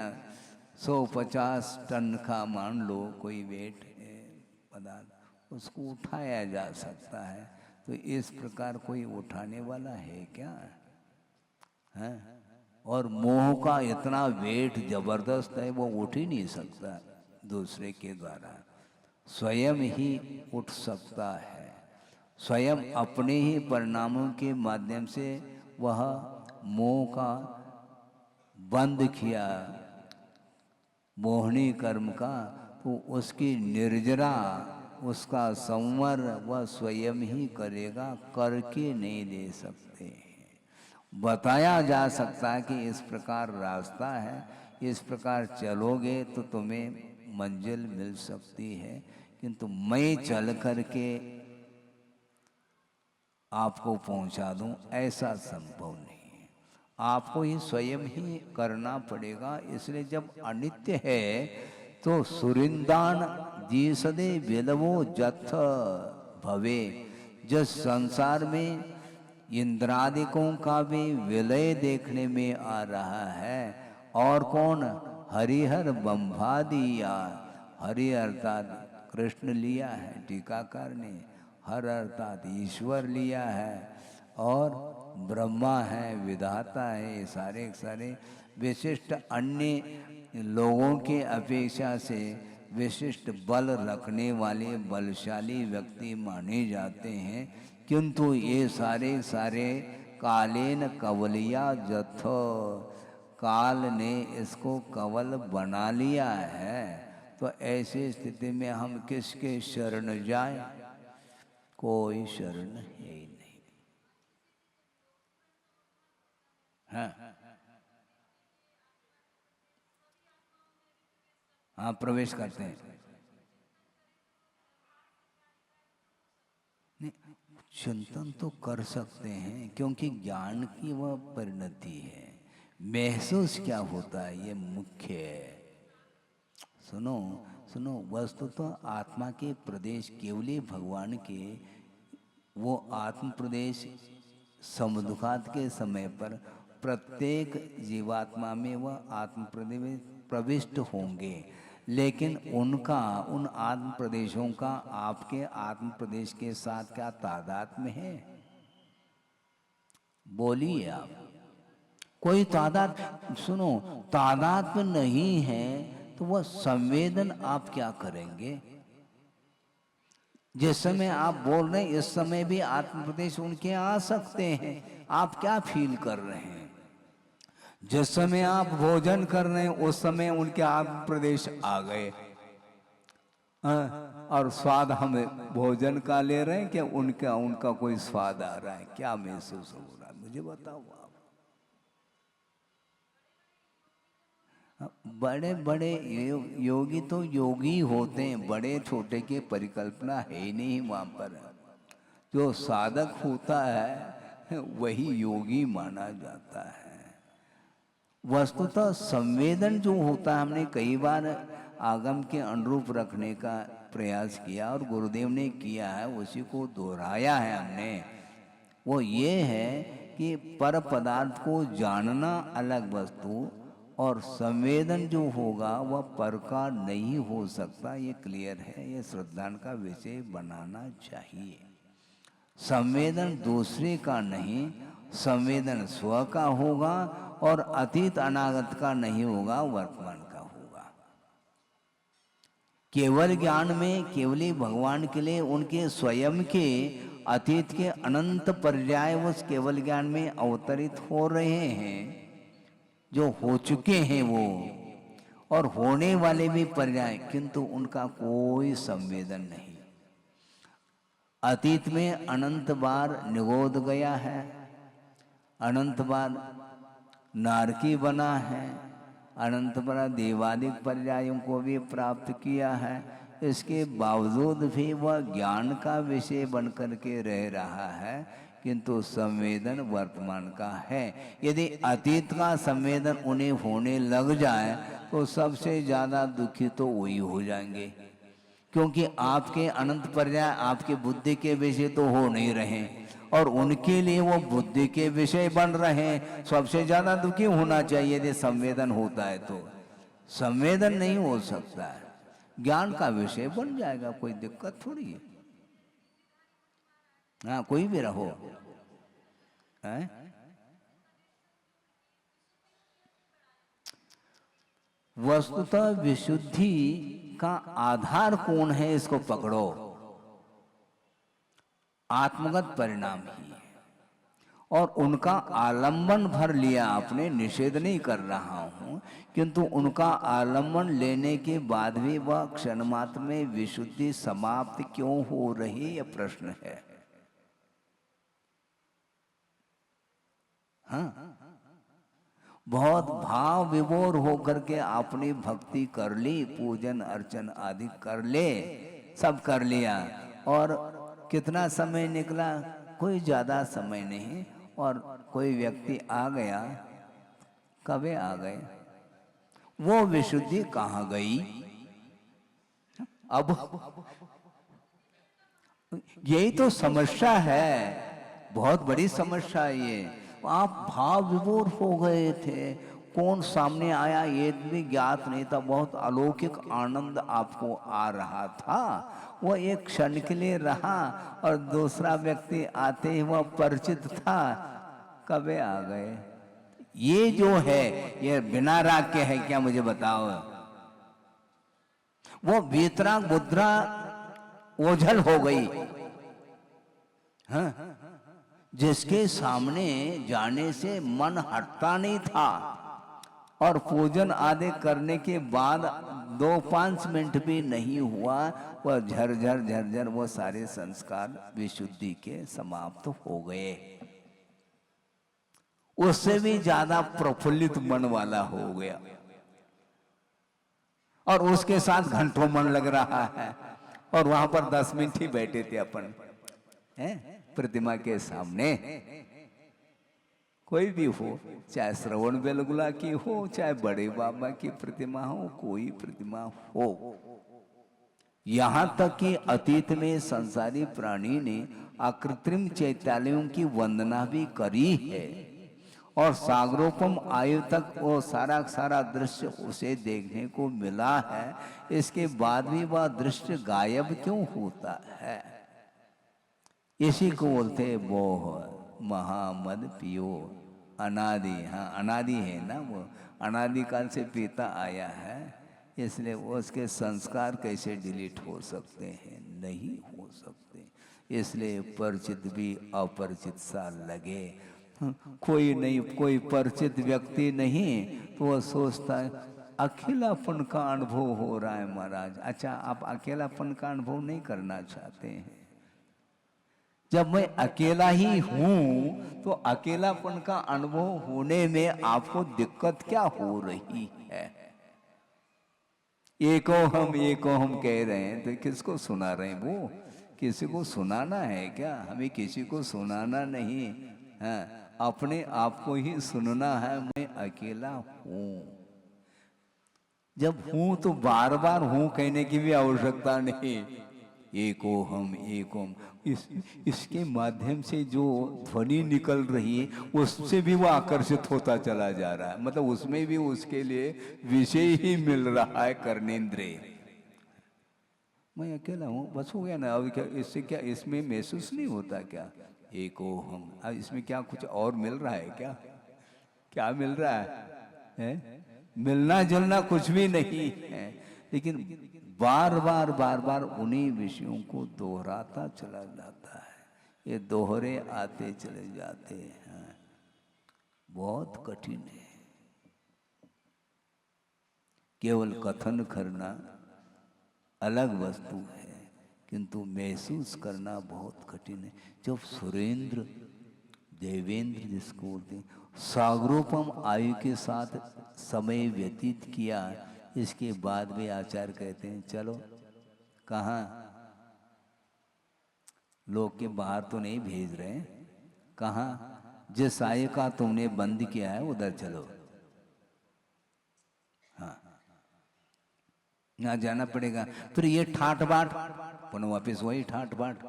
150 टन का मान लो कोई वेट है पदार्थ, उसको उठाया जा सकता है। तो इस प्रकार कोई उठाने वाला है क्या? है? और मोह का इतना वेट जबरदस्त है, वो उठ ही नहीं सकता दूसरे के द्वारा। स्वयं ही उठ सकता है। स्वयं अपने ही परिणामों के माध्यम से वह मोह का बंद किया, मोहनी कर्म का, तो उसकी निर्जरा, उसका संवर वह स्वयं ही करेगा, करके नहीं दे सकते हैं। बताया जा सकता है कि इस प्रकार रास्ता है, इस प्रकार चलोगे तो तुम्हें मंजिल मिल सकती है, किंतु मैं चल करके आपको पहुंचा दूं ऐसा संभव नहीं है। आपको ही स्वयं ही करना पड़ेगा। इसलिए जब अनित्य है तो सुरिंदान जीसदे विलवो जथ भवे। जिस संसार में इंद्रादिकों का भी विलय देखने में आ रहा है, और कौन? हरिहर बंभादिया। हरि अर्थात कृष्ण लिया है टीकाकार ने, हर अर्थात ईश्वर लिया है, और ब्रह्मा है, विधाता है। ये सारे सारे विशिष्ट अन्य लोगों के अपेक्षा से विशिष्ट बल रखने वाले बलशाली व्यक्ति माने जाते हैं, किंतु ये सारे सारे कालेन कवलिया जथ, काल ने इसको कवल बना लिया है, तो ऐसी स्थिति में हम किसके शरण जाएं? कोई शरण है ही नहीं। हाँ हाँ, प्रवेश करते हैं। नहीं, चिंतन तो कर सकते हैं, क्योंकि ज्ञान की वह परिणति है। महसूस क्या होता है ये मुख्य है। सुनो सुनो, वस्तु तो आत्मा के प्रदेश केवली भगवान के, वो आत्म प्रदेश समुद्घात के समय पर प्रत्येक जीवात्मा में वह आत्म प्रदेश प्रविष्ट होंगे, लेकिन उनका, उन आत्म प्रदेशों का आपके आत्म प्रदेश के साथ क्या तादात्म्य है? बोलिए आप। कोई तादाद, सुनो, तादात्म्य नहीं है तो वह संवेदन आप क्या करेंगे? जिस समय आप बोल रहे हैं इस समय भी आत्म प्रदेश उनके आ सकते हैं। आप क्या फील कर रहे हैं? जिस समय आप भोजन कर रहे हैं उस समय उनके आत्म प्रदेश आ गए। और स्वाद हम भोजन का ले रहे हैं कि उनका कोई स्वाद आ रहा है? क्या महसूस हो रहा है मुझे बताओ आप। बड़े बड़े योगी तो योगी होते हैं, बड़े छोटे की परिकल्पना है ही नहीं वहां पर। जो साधक होता है वही योगी माना जाता है। वस्तुतः संवेदन जो होता है, हमने कई बार आगम के अनुरूप रखने का प्रयास किया और गुरुदेव ने किया है, उसी को दोहराया है हमने। वो ये है कि पर पदार्थ को जानना अलग वस्तु, और संवेदन जो होगा वह पर का नहीं हो सकता। ये क्लियर है, ये श्रद्धान का विषय बनाना चाहिए। संवेदन दूसरे का नहीं, संवेदन स्व का होगा, और अतीत अनागत का नहीं होगा, वर्तमान का होगा। केवल ज्ञान में केवली भगवान के लिए उनके स्वयं के अतीत के अनंत पर्याय उस केवल ज्ञान में अवतरित हो रहे हैं, जो हो चुके हैं वो, और होने वाले भी पर्याय, किंतु उनका कोई संवेदन नहीं। अतीत में अनंत बार निगोद गया है, अनंत बार नारकी बना है, अनंत बार देवादिक पर्यायों को भी प्राप्त किया है। इसके बावजूद भी वह ज्ञान का विषय बनकर के रह रहा है, किंतु संवेदन वर्तमान का है। यदि अतीत का संवेदन उन्हें होने लग जाए तो सबसे ज्यादा दुखी तो वही हो जाएंगे, क्योंकि आपके अनंत पर्याय आपके बुद्धि के विषय तो हो नहीं रहे, और उनके लिए वो बुद्धि के विषय बन रहे हैं। सबसे ज्यादा दुखी होना चाहिए यदि संवेदन होता है, तो संवेदन नहीं हो सकता है। ज्ञान का विषय बन जाएगा, कोई दिक्कत थोड़ी है। हाँ, कोई भी रहो है? वस्तुतः विशुद्धि का आधार कौन है, इसको पकड़ो। आत्मगत परिणाम ही है, और उनका आलंबन भर लिया आपने। निषेध नहीं कर रहा हूं, किंतु उनका आलंबन लेने के बाद भी वह क्षण मात्र में विशुद्धि समाप्त क्यों हो रही, यह प्रश्न है। हाँ, बहुत भाव विभोर होकर के आपने भक्ति कर ली, पूजन अर्चन आदि कर ले, सब कर लिया, और कितना समय निकला? कोई ज्यादा समय नहीं। और कोई व्यक्ति आ गया, कबे आ गए? वो विशुद्धि कहाँ गई? अब यही तो समस्या है, बहुत बड़ी समस्या है ये। आप भाव विभोर हो गए थे, कौन सामने आया ये भी ज्ञात नहीं था, बहुत अलौकिक आनंद आपको आ रहा था, वो एक क्षण के लिए रहा, और दूसरा व्यक्ति आते ही वह परिचित था, कबे आ गए? ये जो है ये बिना राग के है क्या, मुझे बताओ? वो वीतराग मुद्रा ओझल हो गई। हाँ, जिसके सामने जाने से मन हटता नहीं था, और पूजन आदि करने के बाद 2-5 मिनट भी नहीं हुआ, वह झरझर झरझर वो सारे संस्कार विशुद्धि के समाप्त हो गए। उससे भी ज्यादा प्रफुल्लित मन वाला हो गया और उसके साथ घंटों मन लग रहा है। और वहां पर 10 मिनट ही बैठे थे अपन प्रतिमा के सामने। कोई भी हो, चाहे श्रवण बेलगुला की हो, चाहे बड़े बाबा की प्रतिमा हो, कोई प्रतिमा हो, यहां तक कि अतीत में संसारी प्राणी ने अकृत्रिम चैत्यालयों की वंदना भी करी है और सागरोपम आयु तक वो सारा दृश्य उसे देखने को मिला है। इसके बाद भी वह दृश्य गायब क्यों होता है? इसी को बोलते हैं मोह, महामद पियो, अनादि। हाँ, अनादि है ना, वो अनादि काल से पीता आया है, इसलिए उसके संस्कार कैसे डिलीट हो सकते हैं? नहीं हो सकते। इसलिए परिचित भी अपरिचित सा लगे, कोई नहीं, कोई परिचित व्यक्ति नहीं, तो वह सोचता है अकेलापन का अनुभव हो रहा है महाराज। अच्छा, आप अकेलापन का अनुभव नहीं करना चाहते हैं? जब मैं अकेला ही हूं तो अकेलापन का अनुभव होने में आपको दिक्कत क्या हो रही है? एको हम कह रहे हैं तो किसको सुना रहे हैं? वो किसी को सुनाना है क्या? हमें किसी को सुनाना नहीं है, अपने आप को ही सुनना है। मैं अकेला हूं। जब हूं तो बार बार हूं कहने की भी आवश्यकता नहीं। एको हम इसके माध्यम से जो ध्वनि निकल रही है उससे भी वो आकर्षित होता चला जा रहा है। मतलब उसमें भी उसके लिए विषय ही मिल रहा है, कर्णेंद्रिय। मैं अकेला हूं, बस हो गया ना। अब क्या इससे, क्या इसमें महसूस नहीं होता क्या? एको हम, अब इसमें क्या कुछ और मिल रहा है क्या? क्या मिल रहा है? मिलना जुलना कुछ भी नहीं है, लेकिन बार बार उन्हीं विषयों को दोहराता चला जाता है। ये दोहरे आते चले जाते हैं, बहुत कठिन है। केवल कथन करना अलग वस्तु है, किंतु महसूस करना बहुत कठिन है। जब सुरेंद्र देवेंद्र जिसको बोलते हैं, सागरोपम आयु के साथ समय व्यतीत किया, इसके बाद भी आचार्य कहते हैं चलो कहाँ, लोग के बाहर तो नहीं भेज रहे, कहाँ जिस आयु का तुमने बंद किया है उधर चलो। हाँ, यहाँ जाना पड़ेगा। फिर ये ठाट बाट, पुनः वापिस वही ठाट बाट।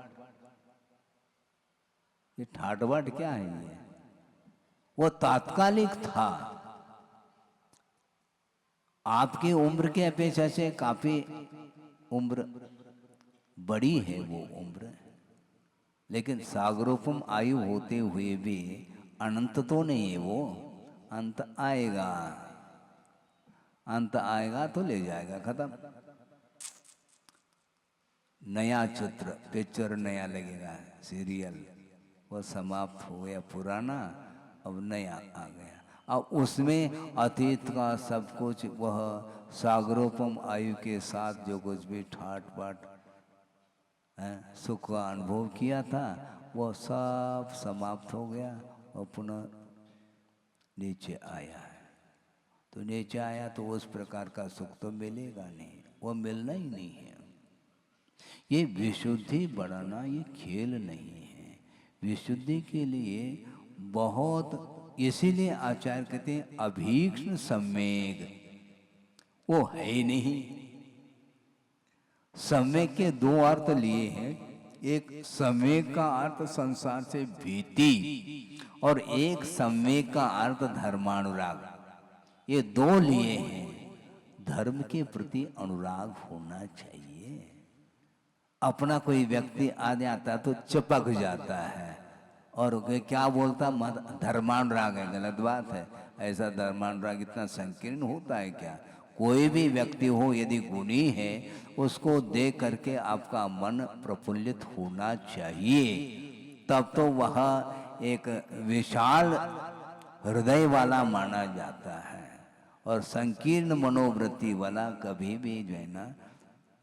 ये ठाट बाट क्या है? ये वो तात्कालिक था। आपकी उम्र के अपेक्षा से काफी उम्र बड़ी है वो उम्र, लेकिन सागरोपम आयु होते हुए भी अनंत तो नहीं है वो। अंत आएगा, अंत आएगा तो ले जाएगा, खत्म। नया चित्र, पिक्चर नया लगेगा, सीरियल वो समाप्त हो गया, पुराना अब नया आ गया। अब उसमें अतीत का सब कुछ, वह सागरोपम आयु के साथ जो कुछ भी ठाट बाट सुख का अनुभव किया था, वह सब समाप्त हो गया और पुनः नीचे आया है। तो नीचे आया तो उस प्रकार का सुख तो मिलेगा नहीं, वो मिलना ही नहीं है। ये विशुद्धि बढ़ाना ये खेल नहीं है। विशुद्धि के लिए बहुत, इसीलिए आचार्य कहते हैं अभीक्ष्ण सम्यक, वो है ही नहीं। सम्यक के दो अर्थ लिए हैं, एक सम्यक का अर्थ संसार से भीति और एक सम्यक का अर्थ धर्मानुराग। ये दो लिए हैं। धर्म के प्रति अनुराग होना चाहिए। अपना कोई व्यक्ति आ जाता तो चिपक जाता है और क्या बोलता, धर्मानुराग है, गलत बात है। ऐसा धर्मानुराग इतना संकीर्ण होता है क्या? कोई भी व्यक्ति हो यदि गुणी है, उसको देख करके आपका मन प्रफुल्लित होना चाहिए, तब तो वह एक विशाल हृदय वाला माना जाता है। और संकीर्ण मनोवृत्ति वाला कभी भी जो है ना,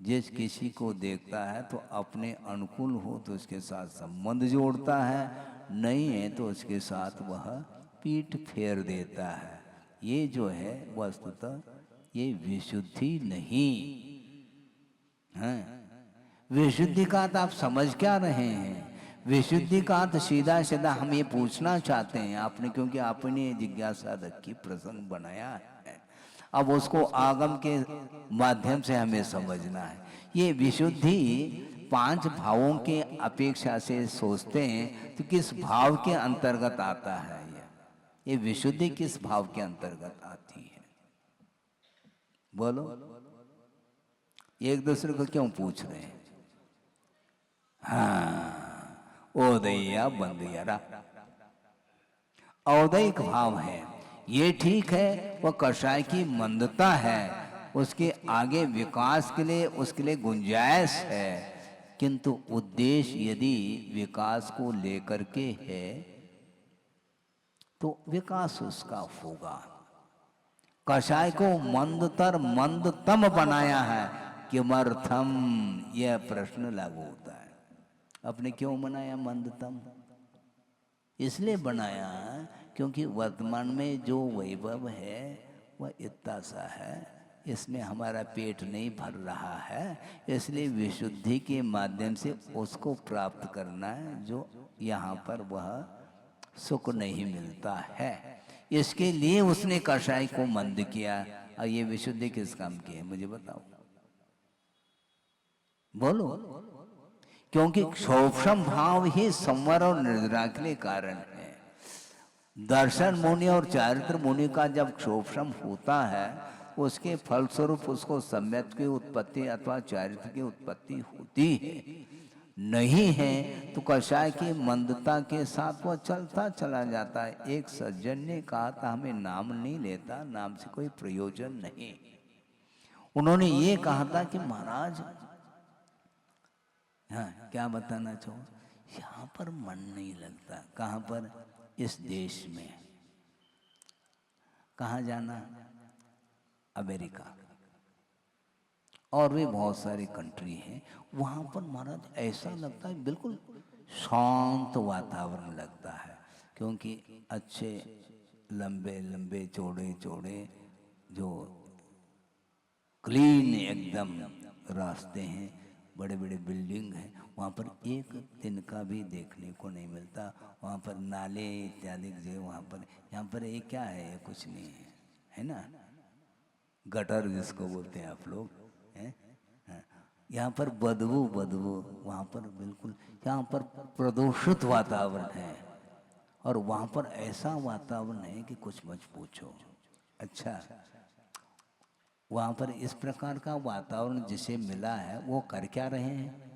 जिस किसी को देखता है तो अपने अनुकूल हो तो उसके साथ संबंध जोड़ता है, नहीं है तो उसके साथ वह पीठ फेर देता है। ये जो है वस्तुतः ये विशुद्धि नहीं है। विशुद्धि का तो आप समझ क्या रहे हैं? विशुद्धि का तो सीधा सीधा हम ये पूछना चाहते हैं आपने, क्योंकि आपने जिज्ञासा रखी, प्रसंग बनाया है। अब उसको आगम के माध्यम से हमें समझना है। ये विशुद्धि 5 भावों के अपेक्षा से सोचते हैं तो किस भाव के अंतर्गत आता है? ये विशुद्धि किस भाव के अंतर्गत आती है? बोलो, एक दूसरे को क्यों पूछ रहे हैं? हाँ, ओदैया बंदियारा औदैक भाव है, ये ठीक है। वह कषाय की मंदता है, उसके आगे विकास के लिए उसके लिए गुंजाइश है, किंतु उद्देश्य यदि विकास को लेकर के है तो विकास उसका होगा। कषाय को मंदतर मंदतम बनाया है, किमर्थम? यह प्रश्न लागू होता है। आपने क्यों बनाया मंदतम? इसलिए बनाया क्योंकि वर्तमान में जो वैभव है वह इतना सा है, इसमें हमारा पेट नहीं भर रहा है, इसलिए विशुद्धि के माध्यम से उसको प्राप्त करना है जो यहाँ पर वह सुख नहीं मिलता है। इसके लिए उसने कषाय को मंद किया। और ये विशुद्धि किस काम की है मुझे बताओ, बोलो। क्योंकि क्षोभम भाव ही संवर और निर्जरा के लिए कारण है। दर्शन मुनि और चारित्र मुनि का जब क्षोभम होता है, उसके फलस्वरूप उसको सम्यक की उत्पत्ति अथवा चारित्र की उत्पत्ति होती है। नहीं है तो कषाय की मंदता के साथ वह चलता चला जाता है। एक सज्जन ने कहा था, हमें नाम नहीं लेता, नाम से कोई प्रयोजन नहीं। उन्होंने ये कहा था कि महाराज, हाँ क्या बताना चाहो, यहाँ पर मन नहीं लगता। कहाँ पर? इस देश में। कहाँ जाना? अमेरिका और भी बहुत सारी कंट्री हैं। वहाँ पर महाराज ऐसा लगता है बिल्कुल शांत वातावरण लगता है, क्योंकि अच्छे लंबे लंबे चौड़े चौड़े जो क्लीन एकदम रास्ते हैं, बड़े बड़े बिल्डिंग हैं। वहाँ पर एक दिन का भी देखने को नहीं मिलता। वहाँ पर नाले इत्यादि जो वहाँ पर, यहाँ पर ये क्या है? ये कुछ नहीं है, है ना? गटर जिसको बोलते हैं आप लोग हैं। यहाँ पर बदबू बदबू, वहाँ पर बिल्कुल, यहाँ पर प्रदूषित वातावरण है। और वहाँ पर ऐसा वातावरण है कि कुछ मत पूछो। अच्छा, वहाँ पर इस प्रकार का वातावरण जिसे मिला है वो कर क्या रहे हैं?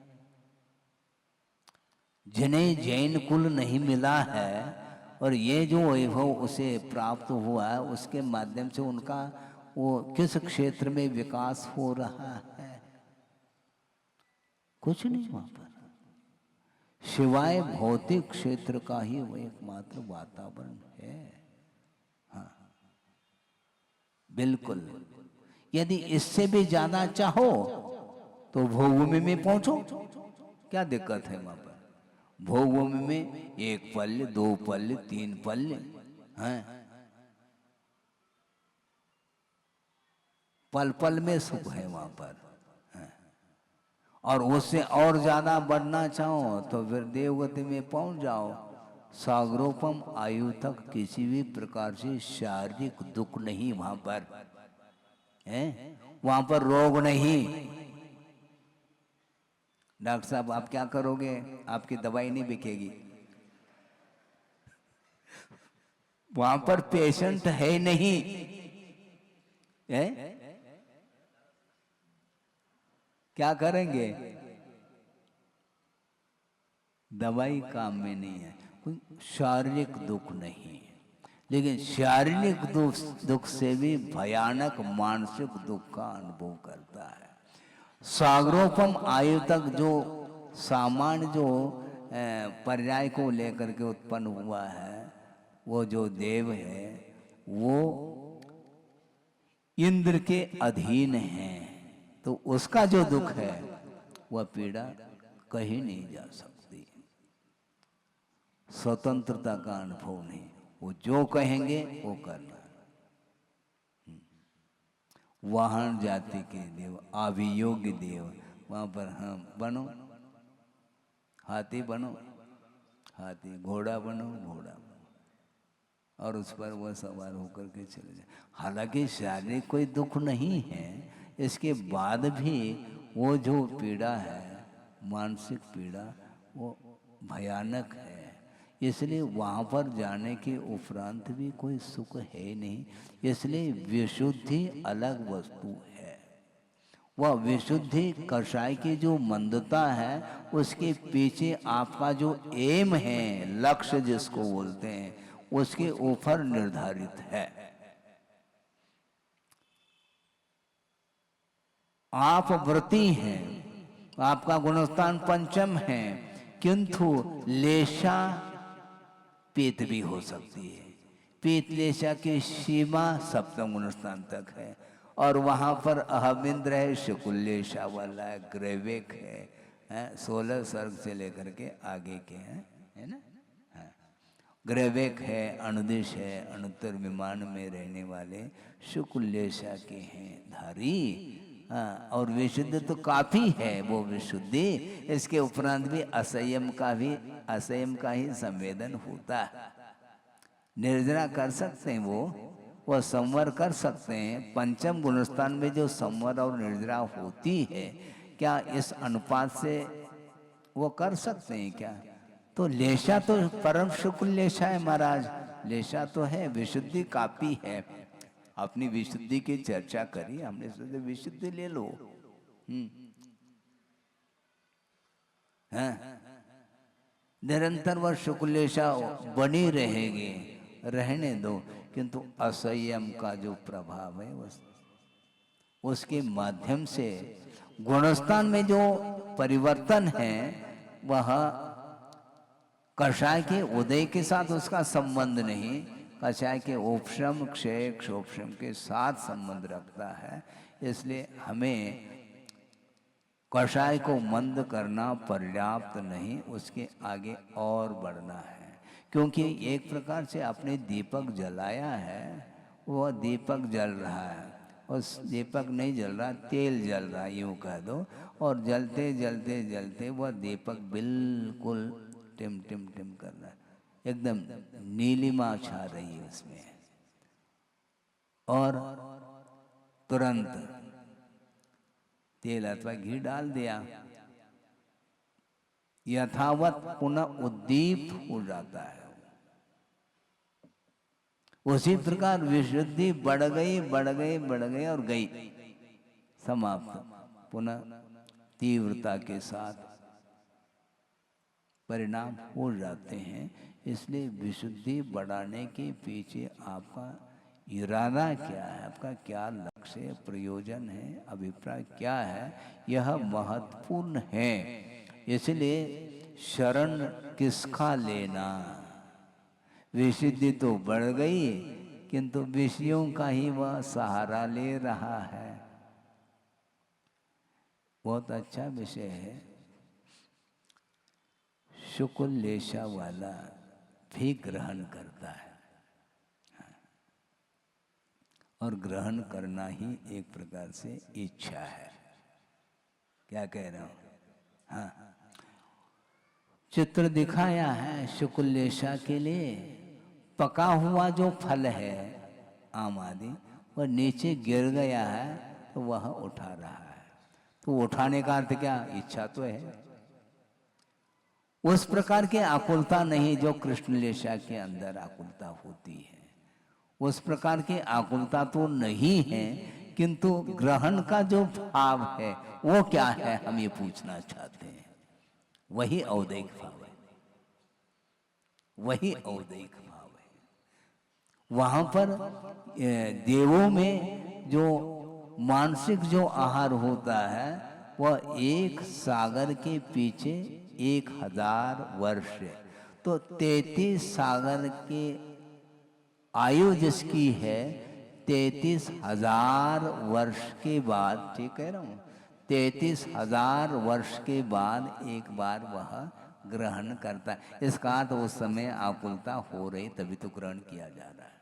जिन्हें जैन कुल नहीं मिला है और ये जो वैभव उसे प्राप्त हुआ है, उसके माध्यम से उनका वो किस क्षेत्र में विकास हो रहा है? कुछ नहीं वहां पर, सिवाय भौतिक क्षेत्र का ही वो एकमात्र वातावरण है। हाँ बिल्कुल। यदि इससे भी ज्यादा चाहो तो भोगभूमि में पहुंचो, क्या दिक्कत है? वहां पर भोगभूमि में 1 पल्य 2 पल्य 3 पल्य हैं, पल पल में सुख है वहां पर। और उससे और ज्यादा बढ़ना चाहो तो फिर देवगति में पहुंच जाओ। सागरोपम आयु तक किसी भी प्रकार से शारीरिक दुख नहीं वहां पर है, वहां पर रोग नहीं। डॉक्टर साहब आप क्या करोगे? आपकी दवाई नहीं बिकेगी। वहां पर पेशेंट है नहीं है? क्या करेंगे? दवाई काम में नहीं है। कोई शारीरिक दुख नहीं, लेकिन शारीरिक दुख से भी भयानक मानसिक दुख का अनुभव करता है। सागरोपम आयु तक जो सामान्य जो पर्याय को लेकर के उत्पन्न हुआ है, वो जो देव है वो इंद्र के अधीन हैं, तो उसका जो दुख है वह पीड़ा कहीं नहीं जा सकती। स्वतंत्रता का अनुभव नहीं, वो जो कहेंगे वो करना। वाहन जाति के देव, अभियोग्य देव, वहां पर हम बनो, हाथी बनो हाथी, घोड़ा बनो घोड़ा बनो, और उस पर वह सवार होकर के चले जाए। हालांकि शारीरिक कोई दुख नहीं है, इसके बाद भी वो जो पीड़ा है, मानसिक पीड़ा, वो भयानक है। इसलिए वहाँ पर जाने के उपरांत भी कोई सुख है नहीं। इसलिए विशुद्धि अलग वस्तु है। वह विशुद्धि कषाय की जो मंदता है, उसके पीछे आपका जो एम है, लक्ष्य जिसको बोलते हैं, उसके ऊपर निर्धारित है। आप व्रती हैं, आपका गुणस्थान पंचम है, किंतु लेशा पीत भी हो सकती है। पीत लेशा की सीमा सप्तम गुणस्थान तक है, और वहां पर अहमिंद्र है, शुक्लेशा वाला है, ग्रैवेक है, 16 सर्ग से लेकर के आगे के हैं, है ना। हाँ। ग्रैवेक है, अनुदिश है, अनुत्तर विमान में रहने वाले शुक्लेशा के हैं धारी। हाँ, और विशुद्ध तो काफी है वो विशुद्धि। इसके उपरांत भी असंयम का ही संवेदन होता है। निर्जरा कर सकते हैं, वो संवर कर सकते हैं। पंचम गुणस्थान में जो संवर और निर्जरा होती है, क्या इस अनुपात से वो कर सकते हैं क्या? तो लेशा तो परम शुक्ल लेशा है महाराज, लेशा तो है, विशुद्धि काफी है। अपनी विशुद्धि की चर्चा करी, हमने सोचा विशुद्धि ले लो। निरंतर वह शुक्लेशा बनी रहेगी, रहने दो। किंतु असंयम का जो प्रभाव है, उसके माध्यम से गुणस्थान में जो परिवर्तन है, वह कषाय के उदय के साथ उसका संबंध नहीं, कषाय के उपशम क्षय क्षोपशम के साथ संबंध रखता है। इसलिए हमें कषाय को मंद करना पर्याप्त नहीं, उसके आगे और बढ़ना है। क्योंकि एक प्रकार से आपने दीपक जलाया है, वह दीपक जल रहा है, उस दीपक नहीं जल रहा, तेल जल रहा यूं कह दो। और जलते जलते जलते वह दीपक बिल्कुल टिम टिम टिम कर रहा है, एकदम नीलिमा छा रही है उसमें, और तुरंत तेल अथवा घी डाल दिया, यथावत पुनः उद्दीप्त हो जाता है। उसी प्रकार विशुद्धि बढ़ गई बढ़ गई बढ़ गई और गई, समाप्त। पुनः तीव्रता के साथ परिणाम हो जाते हैं। इसलिए विशुद्धि बढ़ाने के पीछे आपका इरादा क्या है, आपका क्या लक्ष्य है, प्रयोजन है, अभिप्राय क्या है, यह महत्वपूर्ण है। इसलिए शरण किसका लेना? विशुद्धि तो बढ़ गई, किंतु विषयों का ही वह सहारा ले रहा है। बहुत अच्छा विषय है। शुक्ल लेशा वाला भी ग्रहण करता है, और ग्रहण करना ही एक प्रकार से इच्छा है। क्या कह रहा हूं? हाँ, चित्र दिखाया है शुक्ल लेशा के लिए। पका हुआ जो फल है आम आदि, वह नीचे गिर गया है, तो वह उठा रहा है। तो उठाने का अर्थ क्या? इच्छा तो है। उस प्रकार की आकुलता नहीं जो कृष्ण लेशा के अंदर आकुलता होती है। उस प्रकार की आकुलता तो नहीं है, किंतु ग्रहण का जो भाव है वो क्या है, हम ये पूछना चाहते हैं। वही औदैक भाव है, वही औदैक भाव है। वहां पर देवों में जो मानसिक जो आहार होता है, वह एक सागर के पीछे 1000 वर्ष है। तो 33 सागर के आयु जिसकी है, 33,000 वर्ष के बाद, ठीक कह रहा हूँ, 33,000 वर्ष के बाद एक बार वह ग्रहण करता है। इसका तो उस समय आकुलता हो रही, तभी तो ग्रहण किया जा रहा है।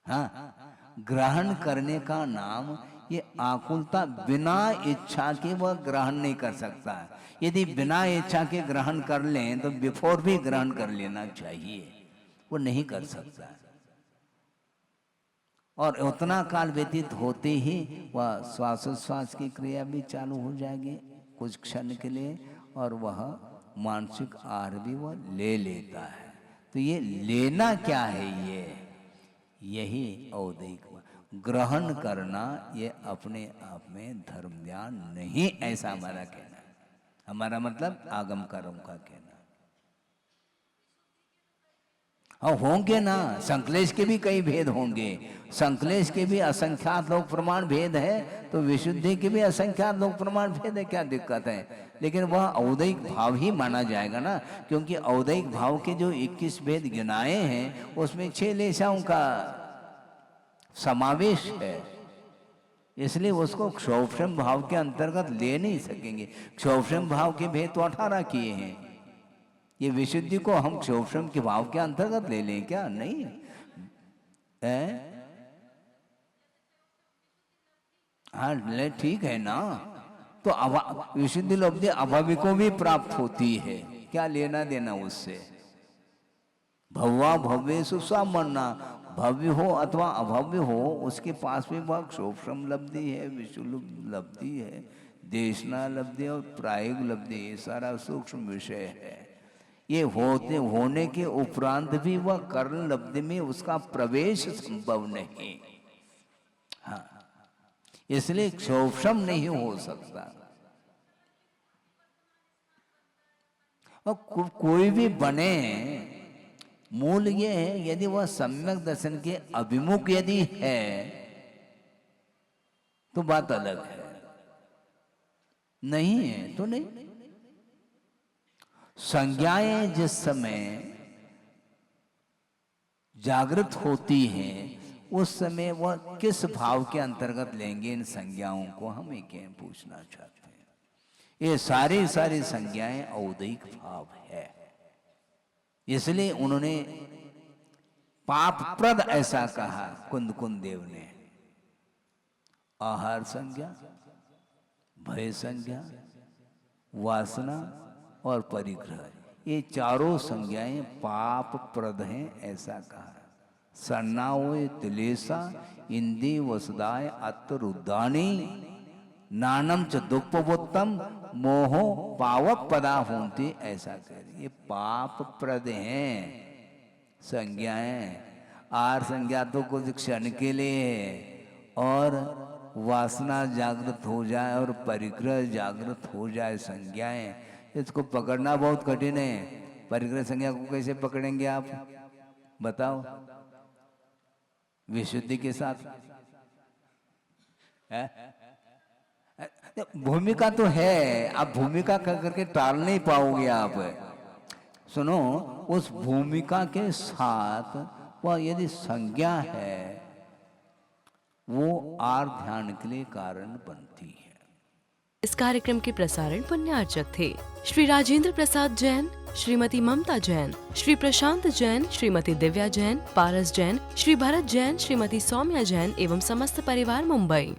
हाँ, ग्रहण करने का नाम ये आकुलता, बिना इच्छा के वह ग्रहण नहीं कर सकता है। यदि बिना इच्छा के ग्रहण कर लें तो बिफोर भी ग्रहण कर लेना चाहिए, वो नहीं कर सकता है। और उतना काल व्यतीत होते ही वह श्वासोच्छ्वास की क्रिया भी चालू हो जाएगी कुछ क्षण के लिए, और वह मानसिक आहार भी वह ले लेता है। तो ये लेना क्या है, यही औदैहिक ग्रहण करना, ये अपने आप में धर्म ज्ञान नहीं, ऐसा हमारा कहना है। हमारा मतलब आगमकारों का कहना। हाँ, होंगे ना, संकलेश के भी कई भेद होंगे, संकलेश के भी असंख्यात लोक प्रमाण भेद है, तो विशुद्धि के भी असंख्यात लोक प्रमाण भेद है, क्या दिक्कत है? लेकिन वह औदैहिक भाव ही माना जाएगा ना, क्योंकि औदैहिक भाव के जो 21 भेद गिनाए हैं उसमें 6 लेशाओं का समावेश है, इसलिए उसको क्षोभ्रम भाव के अंतर्गत ले नहीं सकेंगे। क्षोभ्रम भाव के भेद तो 18 किए हैं, ये विशुद्धि को हम क्षोभ्रम के भाव के अंतर्गत ले लें क्या? नहीं है। हाँ, ले ठीक है ना, तो विशुद्धि लब्धि अभावी को भी प्राप्त होती है, क्या लेना देना उससे? भव्वा भव्येषु सामन्ना, भव्य हो अथवा अभव्य हो, उसके पास में वह क्षोभ्रम लब्धि है, विशुद्ध लब्धि है, देशना लब्धि और प्रायिक लब्धि, ये सारा सूक्ष्म विषय है। ये होने के उपरांत भी वह कर्ण लब्धि में उसका प्रवेश संभव नहीं। हाँ, इसलिए क्षोभ्रम नहीं हो सकता। और कोई भी बने, मूल ये है, यदि वह सम्यक दर्शन के अभिमुख यदि है तो बात अलग है, नहीं है तो नहीं। संज्ञाएं जिस समय जागृत होती हैं, उस समय वह किस भाव के अंतर्गत लेंगे इन संज्ञाओं को, हम एक पूछना चाहते हैं। ये सारी संज्ञाएं औदैहिक भाव है, इसलिए उन्होंने पापप्रद ऐसा कहा कुंद देव ने। आहार संज्ञा, भय संज्ञा, वासना और परिग्रह, ये चारों संज्ञाएं पापप्रद हैं, ऐसा कहा। सन्नाओ तिलेसा इंदी वसुदाय अत्तरुद्धानी नानम च दुःखवोत्तम मोहो पावक पदा होती, ऐसा कह रही। ये पाप प्रद हैं संज्ञाएं। आर संज्ञा तो कुछ क्षण के लिए है, और वासना जागृत हो जाए और परिग्रह जागृत हो जाए संज्ञाएं, इसको पकड़ना बहुत कठिन है। परिग्रह संज्ञा को कैसे पकड़ेंगे आप बताओ? विशुद्धि के साथ है? भूमिका तो है, आप भूमिका करके टाल नहीं पाओगे आप। सुनो, उस भूमिका के साथ वह यदि संज्ञा है, वो आर ध्यान के लिए कारण बनती है। इस कार्यक्रम के प्रसारण पुण्यार्चक थे श्री राजेंद्र प्रसाद जैन, श्रीमती ममता जैन, श्री प्रशांत जैन, श्रीमती दिव्या जैन, पारस जैन, श्री भरत जैन, श्रीमती सौम्या जैन एवं समस्त परिवार, मुंबई।